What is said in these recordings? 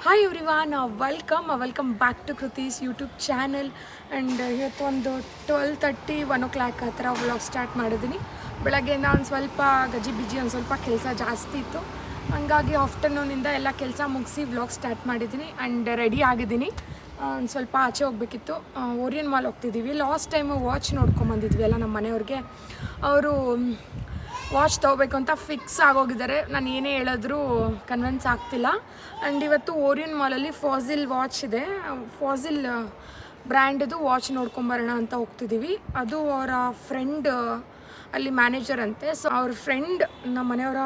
Hi everyone, welcome back to Kruthi's YouTube channel. And ಇವತ್ತು ಒಂದು 12:30 1 o'clock ಆ ಥರ ವ್ಲಾಗ್ ಸ್ಟಾರ್ಟ್ ಮಾಡಿದ್ದೀನಿ. ಬೆಳಗ್ಗೆಯಿಂದ ಒಂದು ಸ್ವಲ್ಪ ಗಜಿ ಒಂದು ಸ್ವಲ್ಪ ಕೆಲಸ ಜಾಸ್ತಿ ಇತ್ತು. ಹಂಗಾಗಿ ಆಫ್ಟರ್ನೂನಿಂದ ಎಲ್ಲ ಕೆಲಸ ಮುಗಿಸಿ ವ್ಲಾಗ್ ಸ್ಟಾರ್ಟ್ ಮಾಡಿದ್ದೀನಿ. ಆ್ಯಂಡ್ ರೆಡಿ ಆಗಿದ್ದೀನಿ. ಒಂದು ಸ್ವಲ್ಪ ಆಚೆ ಹೋಗ್ಬೇಕಿತ್ತು. ಓರಿಯನ್ ಮಾಲ್ ಹೋಗ್ತಿದ್ದೀವಿ. ಲಾಸ್ಟ್ ಟೈಮು ವಾಚ್ ನೋಡ್ಕೊಂಬಂದಿದ್ವಿ ಎಲ್ಲ ನಮ್ಮ ಮನೆಯವ್ರಿಗೆ. ಅವರು ವಾಚ್ ತೊಗೋಬೇಕು ಅಂತ ಫಿಕ್ಸ್ ಆಗೋಗಿದ್ದಾರೆ. ನಾನು ಏನೇ ಹೇಳಿದ್ರೂ ಕನ್ವಿನ್ಸ್ ಆಗ್ತಿಲ್ಲ. ಆ್ಯಂಡ್ ಇವತ್ತು ಓರಿಯನ್ ಮಾಲಲ್ಲಿ ಫಾಸಿಲ್ ವಾಚ್ ಇದೆ. ಫಾಸಿಲ್ ಬ್ರ್ಯಾಂಡದು ವಾಚ್ ನೋಡ್ಕೊಂಬರೋಣ ಅಂತ ಹೋಗ್ತಿದ್ದೀವಿ. ಅದು ಅವರ ಫ್ರೆಂಡ್ ಅಲ್ಲಿ ಮ್ಯಾನೇಜರ್ ಅಂತೆ. ಸೊ ಅವ್ರ ಫ್ರೆಂಡ್, ನಮ್ಮ ಮನೆಯವರ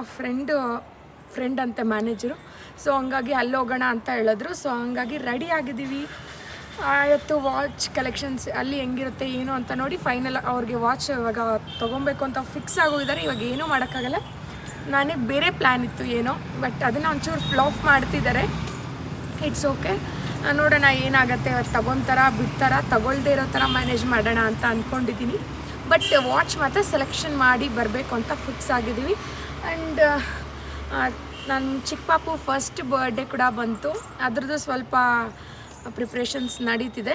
ಫ್ರೆಂಡ್ ಅಂತೆ ಮ್ಯಾನೇಜರು. ಸೊ ಹಂಗಾಗಿ ಅಲ್ಲಿ ಹೋಗೋಣ ಅಂತ ಹೇಳಿದ್ರು. ಸೊ ಹಂಗಾಗಿ ರೆಡಿ ಆಗಿದ್ದೀವಿ. ಇವತ್ತು ವಾಚ್ ಕಲೆಕ್ಷನ್ಸ್ ಅಲ್ಲಿ ಹೆಂಗಿರುತ್ತೆ ಏನು ಅಂತ ನೋಡಿ ಫೈನಲ್ ಅವ್ರಿಗೆ ವಾಚ್ ಇವಾಗ ತೊಗೊಬೇಕು ಅಂತ ಫಿಕ್ಸ್ ಆಗೋಗಿದ್ದಾರೆ. ಇವಾಗ ಏನೂ ಮಾಡೋಕ್ಕಾಗಲ್ಲ. ನಾನೇ ಬೇರೆ ಪ್ಲ್ಯಾನ್ ಇತ್ತು ಏನೋ, ಬಟ್ ಅದನ್ನು ಒಂಚೂರು ಫ್ಲಾಪ್ ಮಾಡ್ತಿದ್ದಾರೆ. ಇಟ್ಸ್ ಓಕೆ, ನೋಡೋಣ ಏನಾಗುತ್ತೆ. ಇವತ್ತು ತಗೊತಾರ ಬಿಡ್ತಾರ, ತಗೊಳ್ದೇ ಇರೋ ಥರ ಮ್ಯಾನೇಜ್ ಮಾಡೋಣ ಅಂತ ಅಂದ್ಕೊಂಡಿದ್ದೀನಿ. ಬಟ್ ವಾಚ್ ಮಾತ್ರ ಸೆಲೆಕ್ಷನ್ ಮಾಡಿ ಬರಬೇಕು ಅಂತ ಫಿಕ್ಸ್ ಆಗಿದ್ದೀವಿ. ಆ್ಯಂಡ್ ನನ್ನ ಚಿಕ್ಕ ಪಾಪು ಫಸ್ಟ್ ಬರ್ಡೇ ಕೂಡ ಬಂತು. ಅದ್ರದ್ದು ಸ್ವಲ್ಪ ಪ್ರಿಪ್ರೇಷನ್ಸ್ ನಡೀತಿದೆ.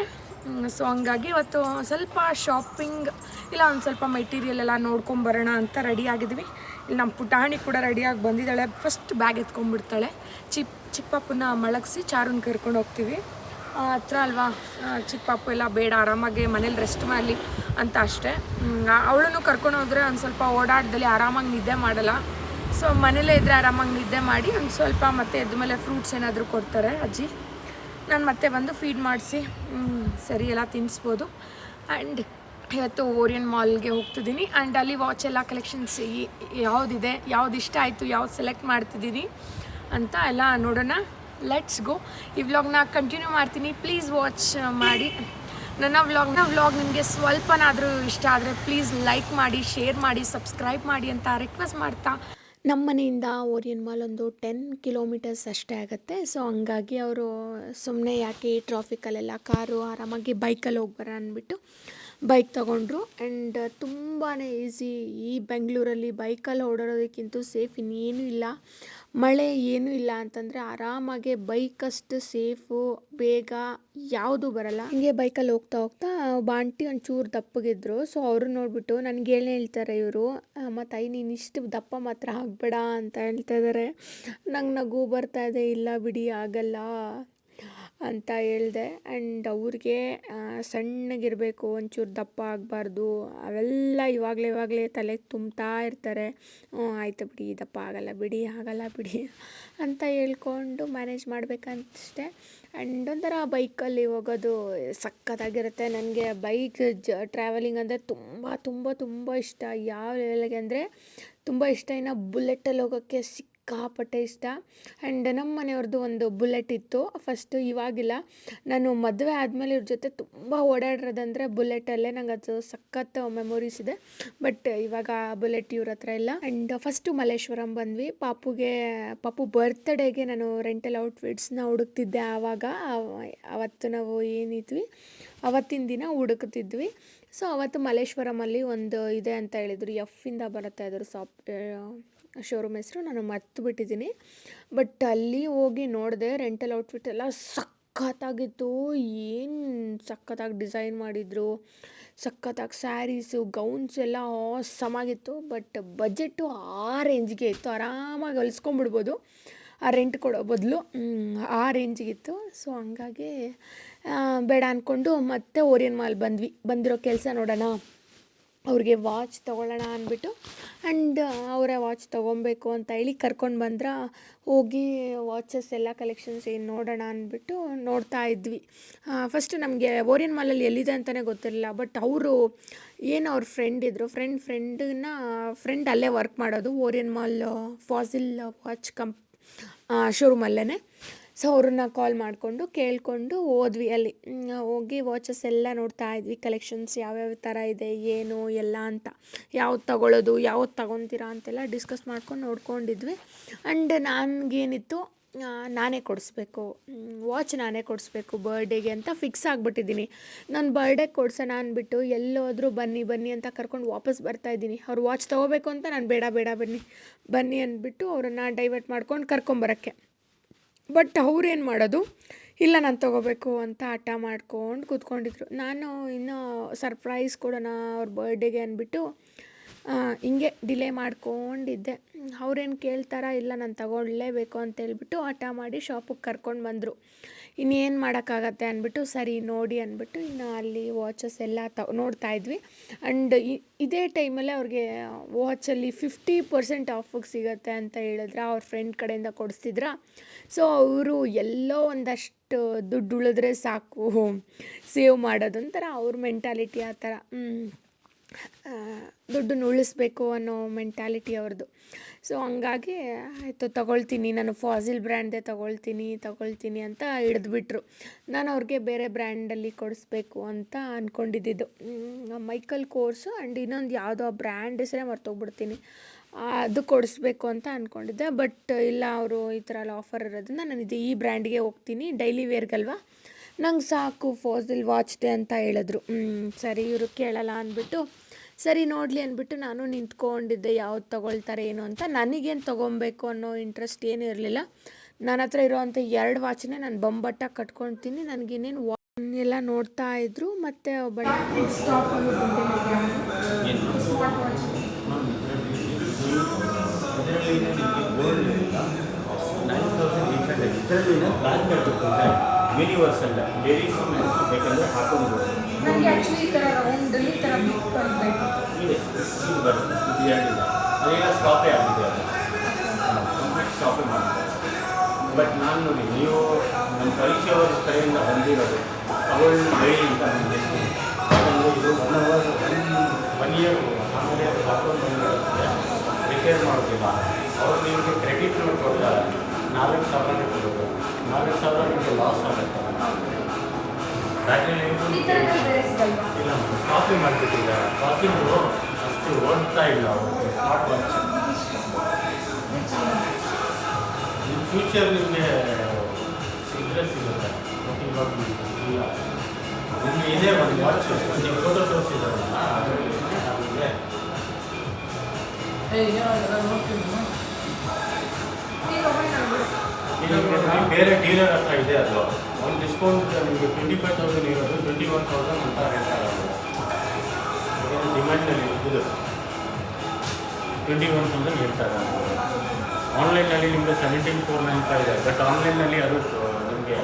ಸೊ ಹಂಗಾಗಿ ಇವತ್ತು ಸ್ವಲ್ಪ ಶಾಪಿಂಗ್ ಇಲ್ಲ ಒಂದು ಸ್ವಲ್ಪ ಮೆಟೀರಿಯಲ್ ಎಲ್ಲ ನೋಡ್ಕೊಂಬರೋಣ ಅಂತ ರೆಡಿ ಆಗಿದ್ವಿ. ಇಲ್ಲಿ ನಮ್ಮ ಪುಟಾಣಿ ಕೂಡ ರೆಡಿಯಾಗಿ ಬಂದಿದ್ದಾಳೆ. ಫಸ್ಟ್ ಬ್ಯಾಗ್ ಎತ್ಕೊಂಡ್ಬಿಡ್ತಾಳೆ. ಚಿಕ್ಕ ಪಾಪನ್ನ ಮಲಗಿಸಿ ಚಾರುನ್ ಕರ್ಕೊಂಡು ಹೋಗ್ತೀವಿ. ಹತ್ರ ಅಲ್ವಾ, ಚಿಕ್ಕ ಪಾಪು ಎಲ್ಲ ಬೇಡ, ಆರಾಮಾಗಿ ಮನೇಲಿ ರೆಸ್ಟ್ ಮಾಡಲಿ ಅಂತ ಅಷ್ಟೇ. ಅವಳನ್ನು ಕರ್ಕೊಂಡು ಹೋದರೆ ಒಂದು ಸ್ವಲ್ಪ ಓಡಾಡ್ದಲ್ಲಿ ಆರಾಮಾಗಿ ನಿದ್ದೆ ಮಾಡಲ್ಲ. ಸೊ ಮನೇಲೇ ಇದ್ದರೆ ಆರಾಮಾಗಿ ನಿದ್ದೆ ಮಾಡಿ ಒಂದು ಸ್ವಲ್ಪ ಮತ್ತೆ ಎದ್ದ ಮೇಲೆ ಫ್ರೂಟ್ಸ್ ಏನಾದರೂ ಕೊಡ್ತಾರೆ ಅಜ್ಜಿ. ನಾನು ಮತ್ತೆ ಬಂದು ಫೀಡ್ ಮಾಡಿಸಿ ಸರಿ ಎಲ್ಲ ತಿನ್ನಿಸ್ಬೋದು. ಆ್ಯಂಡ್ ಇವತ್ತು ಓರಿಯನ್ ಮಾಲ್ಗೆ ಹೋಗ್ತಿದ್ದೀನಿ. ಆ್ಯಂಡ್ ಅಲ್ಲಿ ವಾಚ್ ಎಲ್ಲ ಕಲೆಕ್ಷನ್ಸ್ ಯಾವುದಿದೆ, ಯಾವ್ದು ಇಷ್ಟ ಆಯಿತು, ಯಾವ್ದು ಸೆಲೆಕ್ಟ್ ಮಾಡ್ತಿದ್ದೀನಿ ಅಂತ ಎಲ್ಲ ನೋಡೋಣ. Let's go. ಈ ವ್ಲಾಗ್ನ ಕಂಟಿನ್ಯೂ ಮಾಡ್ತೀನಿ. ಪ್ಲೀಸ್ ವಾಚ್ ಮಾಡಿ ನನ್ನ ವ್ಲಾಗ್. ನಿಮಗೆ ಸ್ವಲ್ಪನಾದರೂ ಇಷ್ಟ ಆದರೆ ಪ್ಲೀಸ್ ಲೈಕ್ ಮಾಡಿ, ಶೇರ್ ಮಾಡಿ, ಸಬ್ಸ್ಕ್ರೈಬ್ ಮಾಡಿ ಅಂತ ರಿಕ್ವೆಸ್ಟ್ ಮಾಡ್ತಾ, ನಮ್ಮ ಮನೆಯಿಂದ ಓರಿಯನ್ ಮಾಲ್ ಒಂದು 10 ಕಿಲೋಮೀಟರ್ಸ್ ಅಷ್ಟೇ ಆಗುತ್ತೆ. ಸೊ ಹಂಗಾಗಿ ಅವರು ಸುಮ್ಮನೆ ಯಾಕೆ ಈ ಟ್ರಾಫಿಕಲ್ಲೆಲ್ಲ ಕಾರು ಆರಾಮಾಗಿ ಬೈಕಲ್ಲಿ ಹೋಗ್ಬರ ಅಂದ್ಬಿಟ್ಟು ಬೈಕ್ ತೊಗೊಂಡ್ರು. ಆ್ಯಂಡ್ ತುಂಬಾ ಈಸಿ. ಈ ಬೆಂಗಳೂರಲ್ಲಿ ಬೈಕಲ್ಲಿ ಓಡಾಡೋದಕ್ಕಿಂತ ಸೇಫ್ ಇನ್ನೇನೂ ಇಲ್ಲ. ಮಳೆ ಏನೂ ಇಲ್ಲ ಅಂತಂದರೆ ಆರಾಮಾಗೆ ಬೈಕಷ್ಟು ಸೇಫು, ಬೇಗ ಯಾವುದೂ ಬರಲ್ಲ. ಹಿಂಗೆ ಬೈಕಲ್ಲಿ ಹೋಗ್ತಾ ಒಬ್ಬ ಆಂಟಿ ಒಂಚೂರು ದಪ್ಪಗಿದ್ರು. ಸೊ ಅವರು ನೋಡಿಬಿಟ್ಟು ನನಗೆ ಹೇಳ್ತಾರೆ ಇವರು, ಮತ್ತು ನೀನು ಇಷ್ಟು ದಪ್ಪ ಮಾತ್ರ ಆಗಬೇಡ ಅಂತ ಹೇಳ್ತಾ ಇದ್ದಾರೆ. ನಂಗೆ ನಗು ಬರ್ತಾಯಿದೆ. ಇಲ್ಲ ಬಿಡಿ ಆಗಲ್ಲ ಅಂತ ಹೇಳಿದೆ. ಆ್ಯಂಡ್ ಅವ್ರಿಗೆ ಸಣ್ಣಗಿರಬೇಕು, ಒಂಚೂರು ದಪ್ಪ ಆಗಬಾರ್ದು, ಅವೆಲ್ಲ ಇವಾಗಲೇ ತಲೆಗೆ ತುಂಬ್ತಾ ಇರ್ತಾರೆ. ಆಯಿತು ಬಿಡಿ, ದಪ್ಪ ಆಗಲ್ಲ ಬಿಡಿ ಅಂತ ಹೇಳ್ಕೊಂಡು ಮ್ಯಾನೇಜ್ ಮಾಡಬೇಕಂತಷ್ಟೇ. ಆ್ಯಂಡ್ ಒಂಥರ ಬೈಕಲ್ಲಿ ಹೋಗೋದು ಸಖತ್ತಾಗಿರುತ್ತೆ. ನನಗೆ ಬೈಕ್ ಟ್ರಾವೆಲಿಂಗ್ ಅಂದರೆ ತುಂಬ ಇಷ್ಟ. ಯಾವ ಲೆವೆಲ್ಗೆ ಅಂದರೆ ತುಂಬ ಇಷ್ಟ. ಇನ್ನು ಬುಲೆಟಲ್ಲಿ ಹೋಗೋಕ್ಕೆ ಸಿಕ್ಕಾಪಟ್ಟೆ ಇಷ್ಟ. ಆ್ಯಂಡ್ ನಮ್ಮ ಮನೆಯವ್ರದ್ದು ಒಂದು ಬುಲೆಟ್ ಇತ್ತು ಫಸ್ಟು, ಇವಾಗಿಲ್ಲ. ನಾನು ಮದುವೆ ಆದಮೇಲೆ ಇವ್ರ ಜೊತೆ ತುಂಬ ಓಡಾಡಿರೋದಂದರೆ ಬುಲೆಟಲ್ಲೇ. ನಂಗೆ ಅದು ಸಖತ್ ಮೆಮೊರೀಸ್ ಇದೆ. ಬಟ್ ಇವಾಗ ಬುಲೆಟ್ ಇವ್ರ ಹತ್ರ ಇಲ್ಲ. ಆ್ಯಂಡ್ ಫಸ್ಟು ಮಲ್ಲೇಶ್ವರಂ ಬಂದ್ವಿ. ಪಾಪು ಬರ್ತ್ಡೇಗೆ ನಾನು ರೆಂಟಲ್ ಔಟ್ಫಿಟ್ಸ್ನ ಹುಡುಕ್ತಿದ್ದೆ. ಅವತ್ತು ನಾವು ಏನಿದ್ವಿ ಅವತ್ತಿನ ದಿನ ಹುಡುಕ್ತಿದ್ವಿ. ಸೊ ಅವತ್ತು ಮಲ್ಲೇಶ್ವರಮಲ್ಲಿ ಒಂದು ಇದೆ ಅಂತ ಹೇಳಿದರು. ಎಫ್ಫಿಂದ ಬರುತ್ತೆ ಅದ್ರ ಶೋರೂಮ್ ಹೆಸರು, ನಾನು ಮರ್ತು ಬಿಟ್ಟಿದ್ದೀನಿ. ಬಟ್ ಅಲ್ಲಿ ಹೋಗಿ ನೋಡಿದೆ, ರೆಂಟಲ್ ಔಟ್ಫಿಟ್ ಎಲ್ಲ ಸಖತ್ತಾಗಿತ್ತು. ಏನು ಸಖತ್ತಾಗಿ ಡಿಸೈನ್ ಮಾಡಿದರು, ಸಖತ್ತಾಗಿ ಸ್ಯಾರೀಸು, ಗೌನ್ಸ್ ಎಲ್ಲ ಆಸಮಾಗಿತ್ತು. ಬಟ್ ಬಜೆಟ್ಟು ಆ ರೇಂಜ್ಗೆ ಇತ್ತು. ಆರಾಮಾಗಿ ಹೊಲಿಸ್ಕೊಂಬಿಡ್ಬೋದು ಆ ರೆಂಟ್ ಕೊಡೋ ಬದಲು, ಆ ರೇಂಜಿಗಿತ್ತು. ಸೊ ಹಂಗಾಗಿ ಬೇಡ ಅಂದ್ಕೊಂಡು ಮತ್ತೆ ಓರಿಯನ್ ಮಾಲ್ ಬಂದಿರೋ ಕೆಲಸ ನೋಡೋಣ, ಅವ್ರಿಗೆ ವಾಚ್ ತೊಗೊಳ್ಳೋಣ ಅಂದ್ಬಿಟ್ಟು. ಆ್ಯಂಡ್ ಅವರೇ ವಾಚ್ ತೊಗೊಬೇಕು ಅಂತ ಹೇಳಿ ಕರ್ಕೊಂಡು ಬಂದ್ರೆ ಹೋಗಿ ವಾಚಸ್ ಎಲ್ಲ ಕಲೆಕ್ಷನ್ಸ್ ಏನು ನೋಡೋಣ ಅಂದ್ಬಿಟ್ಟು ನೋಡ್ತಾ ಇದ್ವಿ. ಫಸ್ಟು ನಮಗೆ ಓರಿಯನ್ ಮಾಲಲ್ಲಿ ಎಲ್ಲಿದೆ ಅಂತಲೇ ಗೊತ್ತಿರಲಿಲ್ಲ. ಬಟ್ ಅವರು ಅವ್ರ ಫ್ರೆಂಡ್ ಇದ್ದರು. ಫ್ರೆಂಡ್ ಅಲ್ಲೇ ವರ್ಕ್ ಮಾಡೋದು, ಓರಿಯನ್ ಮಾಲ್ ಫಾಸಿಲ್ ವಾಚ್ ಶೋರೂಮಲ್ಲೇ. ಸೊ ಅವ್ರನ್ನ ಕಾಲ್ ಮಾಡಿಕೊಂಡು ಕೇಳಿಕೊಂಡು ಹೋದ್ವಿ. ಅಲ್ಲಿ ಹೋಗಿ ವಾಚಸ್ ಎಲ್ಲ ನೋಡ್ತಾ ಇದ್ವಿ, ಕಲೆಕ್ಷನ್ಸ್ ಯಾವ್ಯಾವ ಥರ ಇದೆ ಏನು ಎಲ್ಲ ಅಂತ, ಯಾವ್ದು ತಗೊತೀರಾ ಅಂತೆಲ್ಲ ಡಿಸ್ಕಸ್ ಮಾಡ್ಕೊಂಡು ನೋಡ್ಕೊಂಡಿದ್ವಿ. ಆ್ಯಂಡ್ ನನಗೇನಿತ್ತು, ನಾನೇ ಕೊಡಿಸ್ಬೇಕು ಬರ್ಡೇಗೆ ಅಂತ ಫಿಕ್ಸ್ ಆಗಿಬಿಟ್ಟಿದ್ದೀನಿ. ನಾನು ಬರ್ಡೇಗೆ ಕೊಡ್ಸೋಣ ಅಂದ್ಬಿಟ್ಟು ಎಲ್ಲೋದ್ರೂ ಬನ್ನಿ ಅಂತ ಕರ್ಕೊಂಡು ವಾಪಸ್ ಬರ್ತಾಯಿದ್ದೀನಿ. ಅವ್ರು ವಾಚ್ ತೊಗೋಬೇಕು ಅಂತ ನಾನು ಬೇಡ ಬನ್ನಿ ಅಂದ್ಬಿಟ್ಟು ಅವ್ರನ್ನ ಡೈವರ್ಟ್ ಮಾಡ್ಕೊಂಡು ಕರ್ಕೊಂಬರೋಕ್ಕೆ. ಬಟ್ ಅವ್ರೇನು ಮಾಡೋದು, ಇಲ್ಲ ನಾನು ತೊಗೋಬೇಕು ಅಂತ ಹಠ ಮಾಡ್ಕೊಂಡು ಕೂತ್ಕೊಂಡಿದ್ರು. ನಾನು ಇನ್ನೂ ಸರ್ಪ್ರೈಸ್ ಕೊಡೋಣ ಅವ್ರ ಬರ್ಡೇಗೆ ಅಂದ್ಬಿಟ್ಟು ಹಿಂಗೆ ಡಿಲೇ ಮಾಡ್ಕೊಂಡಿದ್ದೆ. ಅವ್ರೇನು ಕೇಳ್ತಾರಾ, ಇಲ್ಲ ನಾನು ತಗೊಳ್ಳೇಬೇಕು ಅಂತೇಳ್ಬಿಟ್ಟು ಹಠ ಮಾಡಿ ಶಾಪಿಗೆ ಕರ್ಕೊಂಡು ಬಂದರು. ಇನ್ನೇನು ಮಾಡೋಕ್ಕಾಗತ್ತೆ ಅಂದ್ಬಿಟ್ಟು ಸರಿ ನೋಡಿ ಅಂದ್ಬಿಟ್ಟು ಇನ್ನು ಅಲ್ಲಿ ವಾಚಸ್ ಎಲ್ಲ ನೋಡ್ತಾ ಇದ್ವಿ. ಆ್ಯಂಡ್ ಇದೇ ಟೈಮಲ್ಲೇ ಅವ್ರಿಗೆ ವಾಚಲ್ಲಿ 50% ಆಫಿಗೆ ಸಿಗುತ್ತೆ ಅಂತ ಹೇಳಿದ್ರೆ ಅವ್ರ ಫ್ರೆಂಡ್ ಕಡೆಯಿಂದ ಕೊಡಿಸ್ತಿದ್ರ. ಸೊ ಅವರು ಎಲ್ಲೋ ಒಂದಷ್ಟು ದುಡ್ಡು ಉಳಿದ್ರೆ ಸಾಕು ಸೇವ್ ಮಾಡೋದು ಒಂಥರ ಅವ್ರ ಮೆಂಟಾಲಿಟಿ ಆ ಥರ. ದುಡ್ಡನ್ನು ಉಳಿಸ್ಬೇಕು ಅನ್ನೋ ಮೆಂಟಾಲಿಟಿ ಅವ್ರದ್ದು. ಸೊ ಹಂಗಾಗಿ ಆಯಿತು ತೊಗೊಳ್ತೀನಿ, ನಾನು ಫಾಸಿಲ್ ಬ್ರ್ಯಾಂಡ್ದೇ ತೊಗೊಳ್ತೀನಿ ಅಂತ ಹಿಡಿದ್ಬಿಟ್ರು. ನಾನು ಅವ್ರಿಗೆ ಬೇರೆ ಬ್ರ್ಯಾಂಡಲ್ಲಿ ಕೊಡಿಸ್ಬೇಕು ಅಂತ ಅಂದ್ಕೊಂಡಿದ್ದು. ಮೈಕಲ್ ಕೋರ್ಸು ಆ್ಯಂಡ್ ಇನ್ನೊಂದು ಯಾವುದೋ ಬ್ರ್ಯಾಂಡ್ ಹೆಸರೇ ಮರ್ತೋಗ್ಬಿಡ್ತೀನಿ, ಅದು ಕೊಡಿಸ್ಬೇಕು ಅಂತ ಅಂದ್ಕೊಂಡಿದ್ದೆ. ಬಟ್ ಇಲ್ಲ, ಅವರು ಈ ಥರ ಎಲ್ಲ ಆಫರ್ ಇರೋದ್ರಿಂದ ನಾನು ಈ ಬ್ರ್ಯಾಂಡ್ಗೆ ಹೋಗ್ತೀನಿ, ಡೈಲಿ ವೇರ್ಗಲ್ವಾ, ನಂಗೆ ಸಾಕು ಫಾಸಿಲ್ ವಾಚ್ದೆ ಅಂತ ಹೇಳಿದ್ರು. ಸರಿ ಇವರು ಕೇಳಲ್ಲ ಅಂದ್ಬಿಟ್ಟು ಸರಿ ನೋಡಲಿ ಅಂದ್ಬಿಟ್ಟು ನಾನು ನಿಂತ್ಕೊಂಡಿದ್ದೆ ಯಾವ್ದು ತೊಗೊಳ್ತಾರೆ ಏನು ಅಂತ. ನನಗೇನು ತೊಗೊಬೇಕು ಅನ್ನೋ ಇಂಟ್ರೆಸ್ಟ್ ಏನೂ ಇರಲಿಲ್ಲ. ನನ್ನ ಹತ್ರ ಇರೋವಂಥ 2 ವಾಚನ್ನೇ ನಾನು ಬೊಂಬಟ್ಟಾಗಿ ಕಟ್ಕೊಳ್ತೀನಿ. ನನಗಿನ್ನೇನು ಎಲ್ಲ ನೋಡ್ತಾ ಇದ್ರು. ಮತ್ತು ಒಬ್ಬ ಯೂನಿವರ್ಸಲ್ ಲೇಡೀಸ್ ಬೇಕಂದರೆ ಹಾಕೊಂಡು ನನಗೆ ಆ್ಯಕ್ಚುಲಿ ಈ ಥರ ರೌಂಡಲ್ಲಿ ಈ ಥರ ಬೇಕು ಇದೆ, ಇದು ಬರುತ್ತೆ, ಇದು ಹೇಳಿಲ್ಲ, ಅದೆಲ್ಲ ಸ್ಟಾಪೇ ಆಗಿದೆ, ಅದು ಕಂಪ್ಲೀಟ್ ಸ್ಟಾಪೇ ಮಾಡಿದ್ದಾರೆ. ಬಟ್ ನಾನು ನೋಡಿ, ನೀವು ನಮ್ಮ ಪರೀಕ್ಷೆಯವರ ಕಡೆಯಿಂದ ಬಂದಿರೋದು ಅವಳು ಡೈಲಿ ಅಂತ ನಾನು ಹೇಳ್ತೀನಿ. ಯಾಕಂದರೆ ಇದು 1 ಇಯರ್ ಆಮೇಲೆ ಹಾಕೊಂಡು ಬಂದಿರೋದಕ್ಕೆ ರಿಪೇರ್ ಮಾಡೋದಿಲ್ಲ. ಅವರು ನಿಮಗೆ ಕ್ರೆಡಿಟ್ ನೋಟ್ ಕೊಡ್ತಾರೆ, 4,000 ಕೊಡೋದು, 4,000 ನಿಮಗೆ ಲಾಸ್ ಆಗುತ್ತೆ. ಬ್ಯಾಟ್ರಿ ಇಲ್ಲ, ಸ್ಟಾಪೇ ಮಾಡಿಬಿಟ್ಟಿದ್ದಾರೆ. ಕಾಫಿಂದು ಅಷ್ಟು ಓಡ್ತಾ ಇಲ್ಲ ಅವರು ಸ್ಮಾರ್ಟ್ ವಾಚ್. ಇನ್ ಫ್ಯೂಚರ್ ನಿಮಗೆ ಸಿಗುತ್ತೆ, ಇವಾಗ ಇಲ್ಲ. ನಿಮಗೆ ಇದೇ ಒಂದು ವಾಚ್ ನೀವು ಫೋಟೋ ತೋರಿಸಿದಾರಲ್ಲ, ಅದರಲ್ಲಿ ನಮಗೆ ಬೇರೆ ಡೀಲರ್ ಹತ್ರ ಇದೆ. ಅದು ಒಂದು ಡಿಸ್ಕೌಂಟ್ ನಿಮಗೆ 25,000 ಇರೋದು 21,000 ಅಂತ ಹೇಳ್ತಾರೆ. ಅವರು ಡಿಮ್ಯಾಂಡ್ನಲ್ಲಿ ಇದು 21,000 ಹೇಳ್ತಾರೆ. ಆನ್ಲೈನಲ್ಲಿ ನಿಮಗೆ 17,495 ಇದೆ. ಬಟ್ ಆನ್ಲೈನಲ್ಲಿ ಅದು ನಿಮಗೆ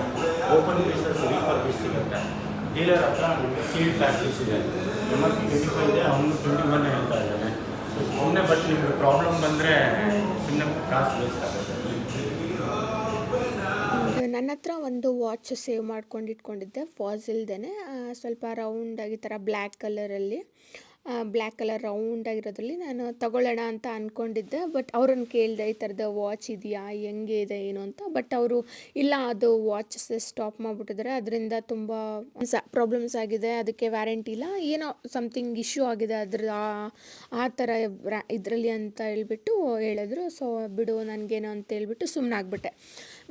ಓಪನ್ ಪೀಸಸ್ ರೀಫರ್ ಪೀಸ್ ಸಿಗುತ್ತೆ. ಡೀಲರ್ ಹತ್ರ ನಿಮಗೆ ಸೀಲ್ ಪ್ಯಾಕ್ ಪೀಸ್ ಇದೆ, MRP 25 ಇದೆ, ಅವನು 21 ಹೇಳ್ತಾ ಇದ್ದಾನೆ. ಸೊ ಸುಮ್ಮನೆ ಬಟ್ ನಿಮಗೆ ಪ್ರಾಬ್ಲಮ್ ಬಂದರೆ ಸುಮ್ಮನೆ ಕಾಸು ವೇಸ್ಟ್ ಆಗುತ್ತೆ. ನನ್ನ ಹತ್ರ ಒಂದು ವಾಚ್ ಸೇವ್ ಮಾಡ್ಕೊಂಡು ಇಟ್ಕೊಂಡಿದ್ದೆ ಫಾಸಿಲ್ದೇ, ಸ್ವಲ್ಪ ರೌಂಡಾಗಿ ಈ ಥರ ಬ್ಲ್ಯಾಕ್ ಕಲರ್ ರೌಂಡಾಗಿರೋದ್ರಲ್ಲಿ ನಾನು ತಗೊಳ್ಳೋಣ ಅಂತ ಅಂದ್ಕೊಂಡಿದ್ದೆ. ಬಟ್ ಅವ್ರನ್ನ ಕೇಳಿದೆ, ಈ ಥರದ ವಾಚ್ ಇದೆಯಾ, ಹೆಂಗೆ ಇದೆ ಏನು ಅಂತ. ಬಟ್ ಅವರು ಇಲ್ಲ, ಅದು ವಾಚಸ್ ಸ್ಟಾಪ್ ಮಾಡಿಬಿಟ್ಟಿದ್ದಾರೆ, ಅದರಿಂದ ತುಂಬ ಪ್ರಾಬ್ಲಮ್ಸ್ ಆಗಿದೆ, ಅದಕ್ಕೆ ವ್ಯಾರಂಟಿ ಇಲ್ಲ, ಏನೋ ಸಮಥಿಂಗ್ ಇಶ್ಯೂ ಆಗಿದೆ ಅದ್ರ ಆ ಥರ ಇದರಲ್ಲಿ ಅಂತ ಹೇಳ್ಬಿಟ್ಟು ಹೇಳಿದ್ರು. ಸೊ ಬಿಡು ನನಗೇನೋ ಅಂತ ಹೇಳ್ಬಿಟ್ಟು ಸುಮ್ಮನಾಗ್ಬಿಟ್ಟೆ.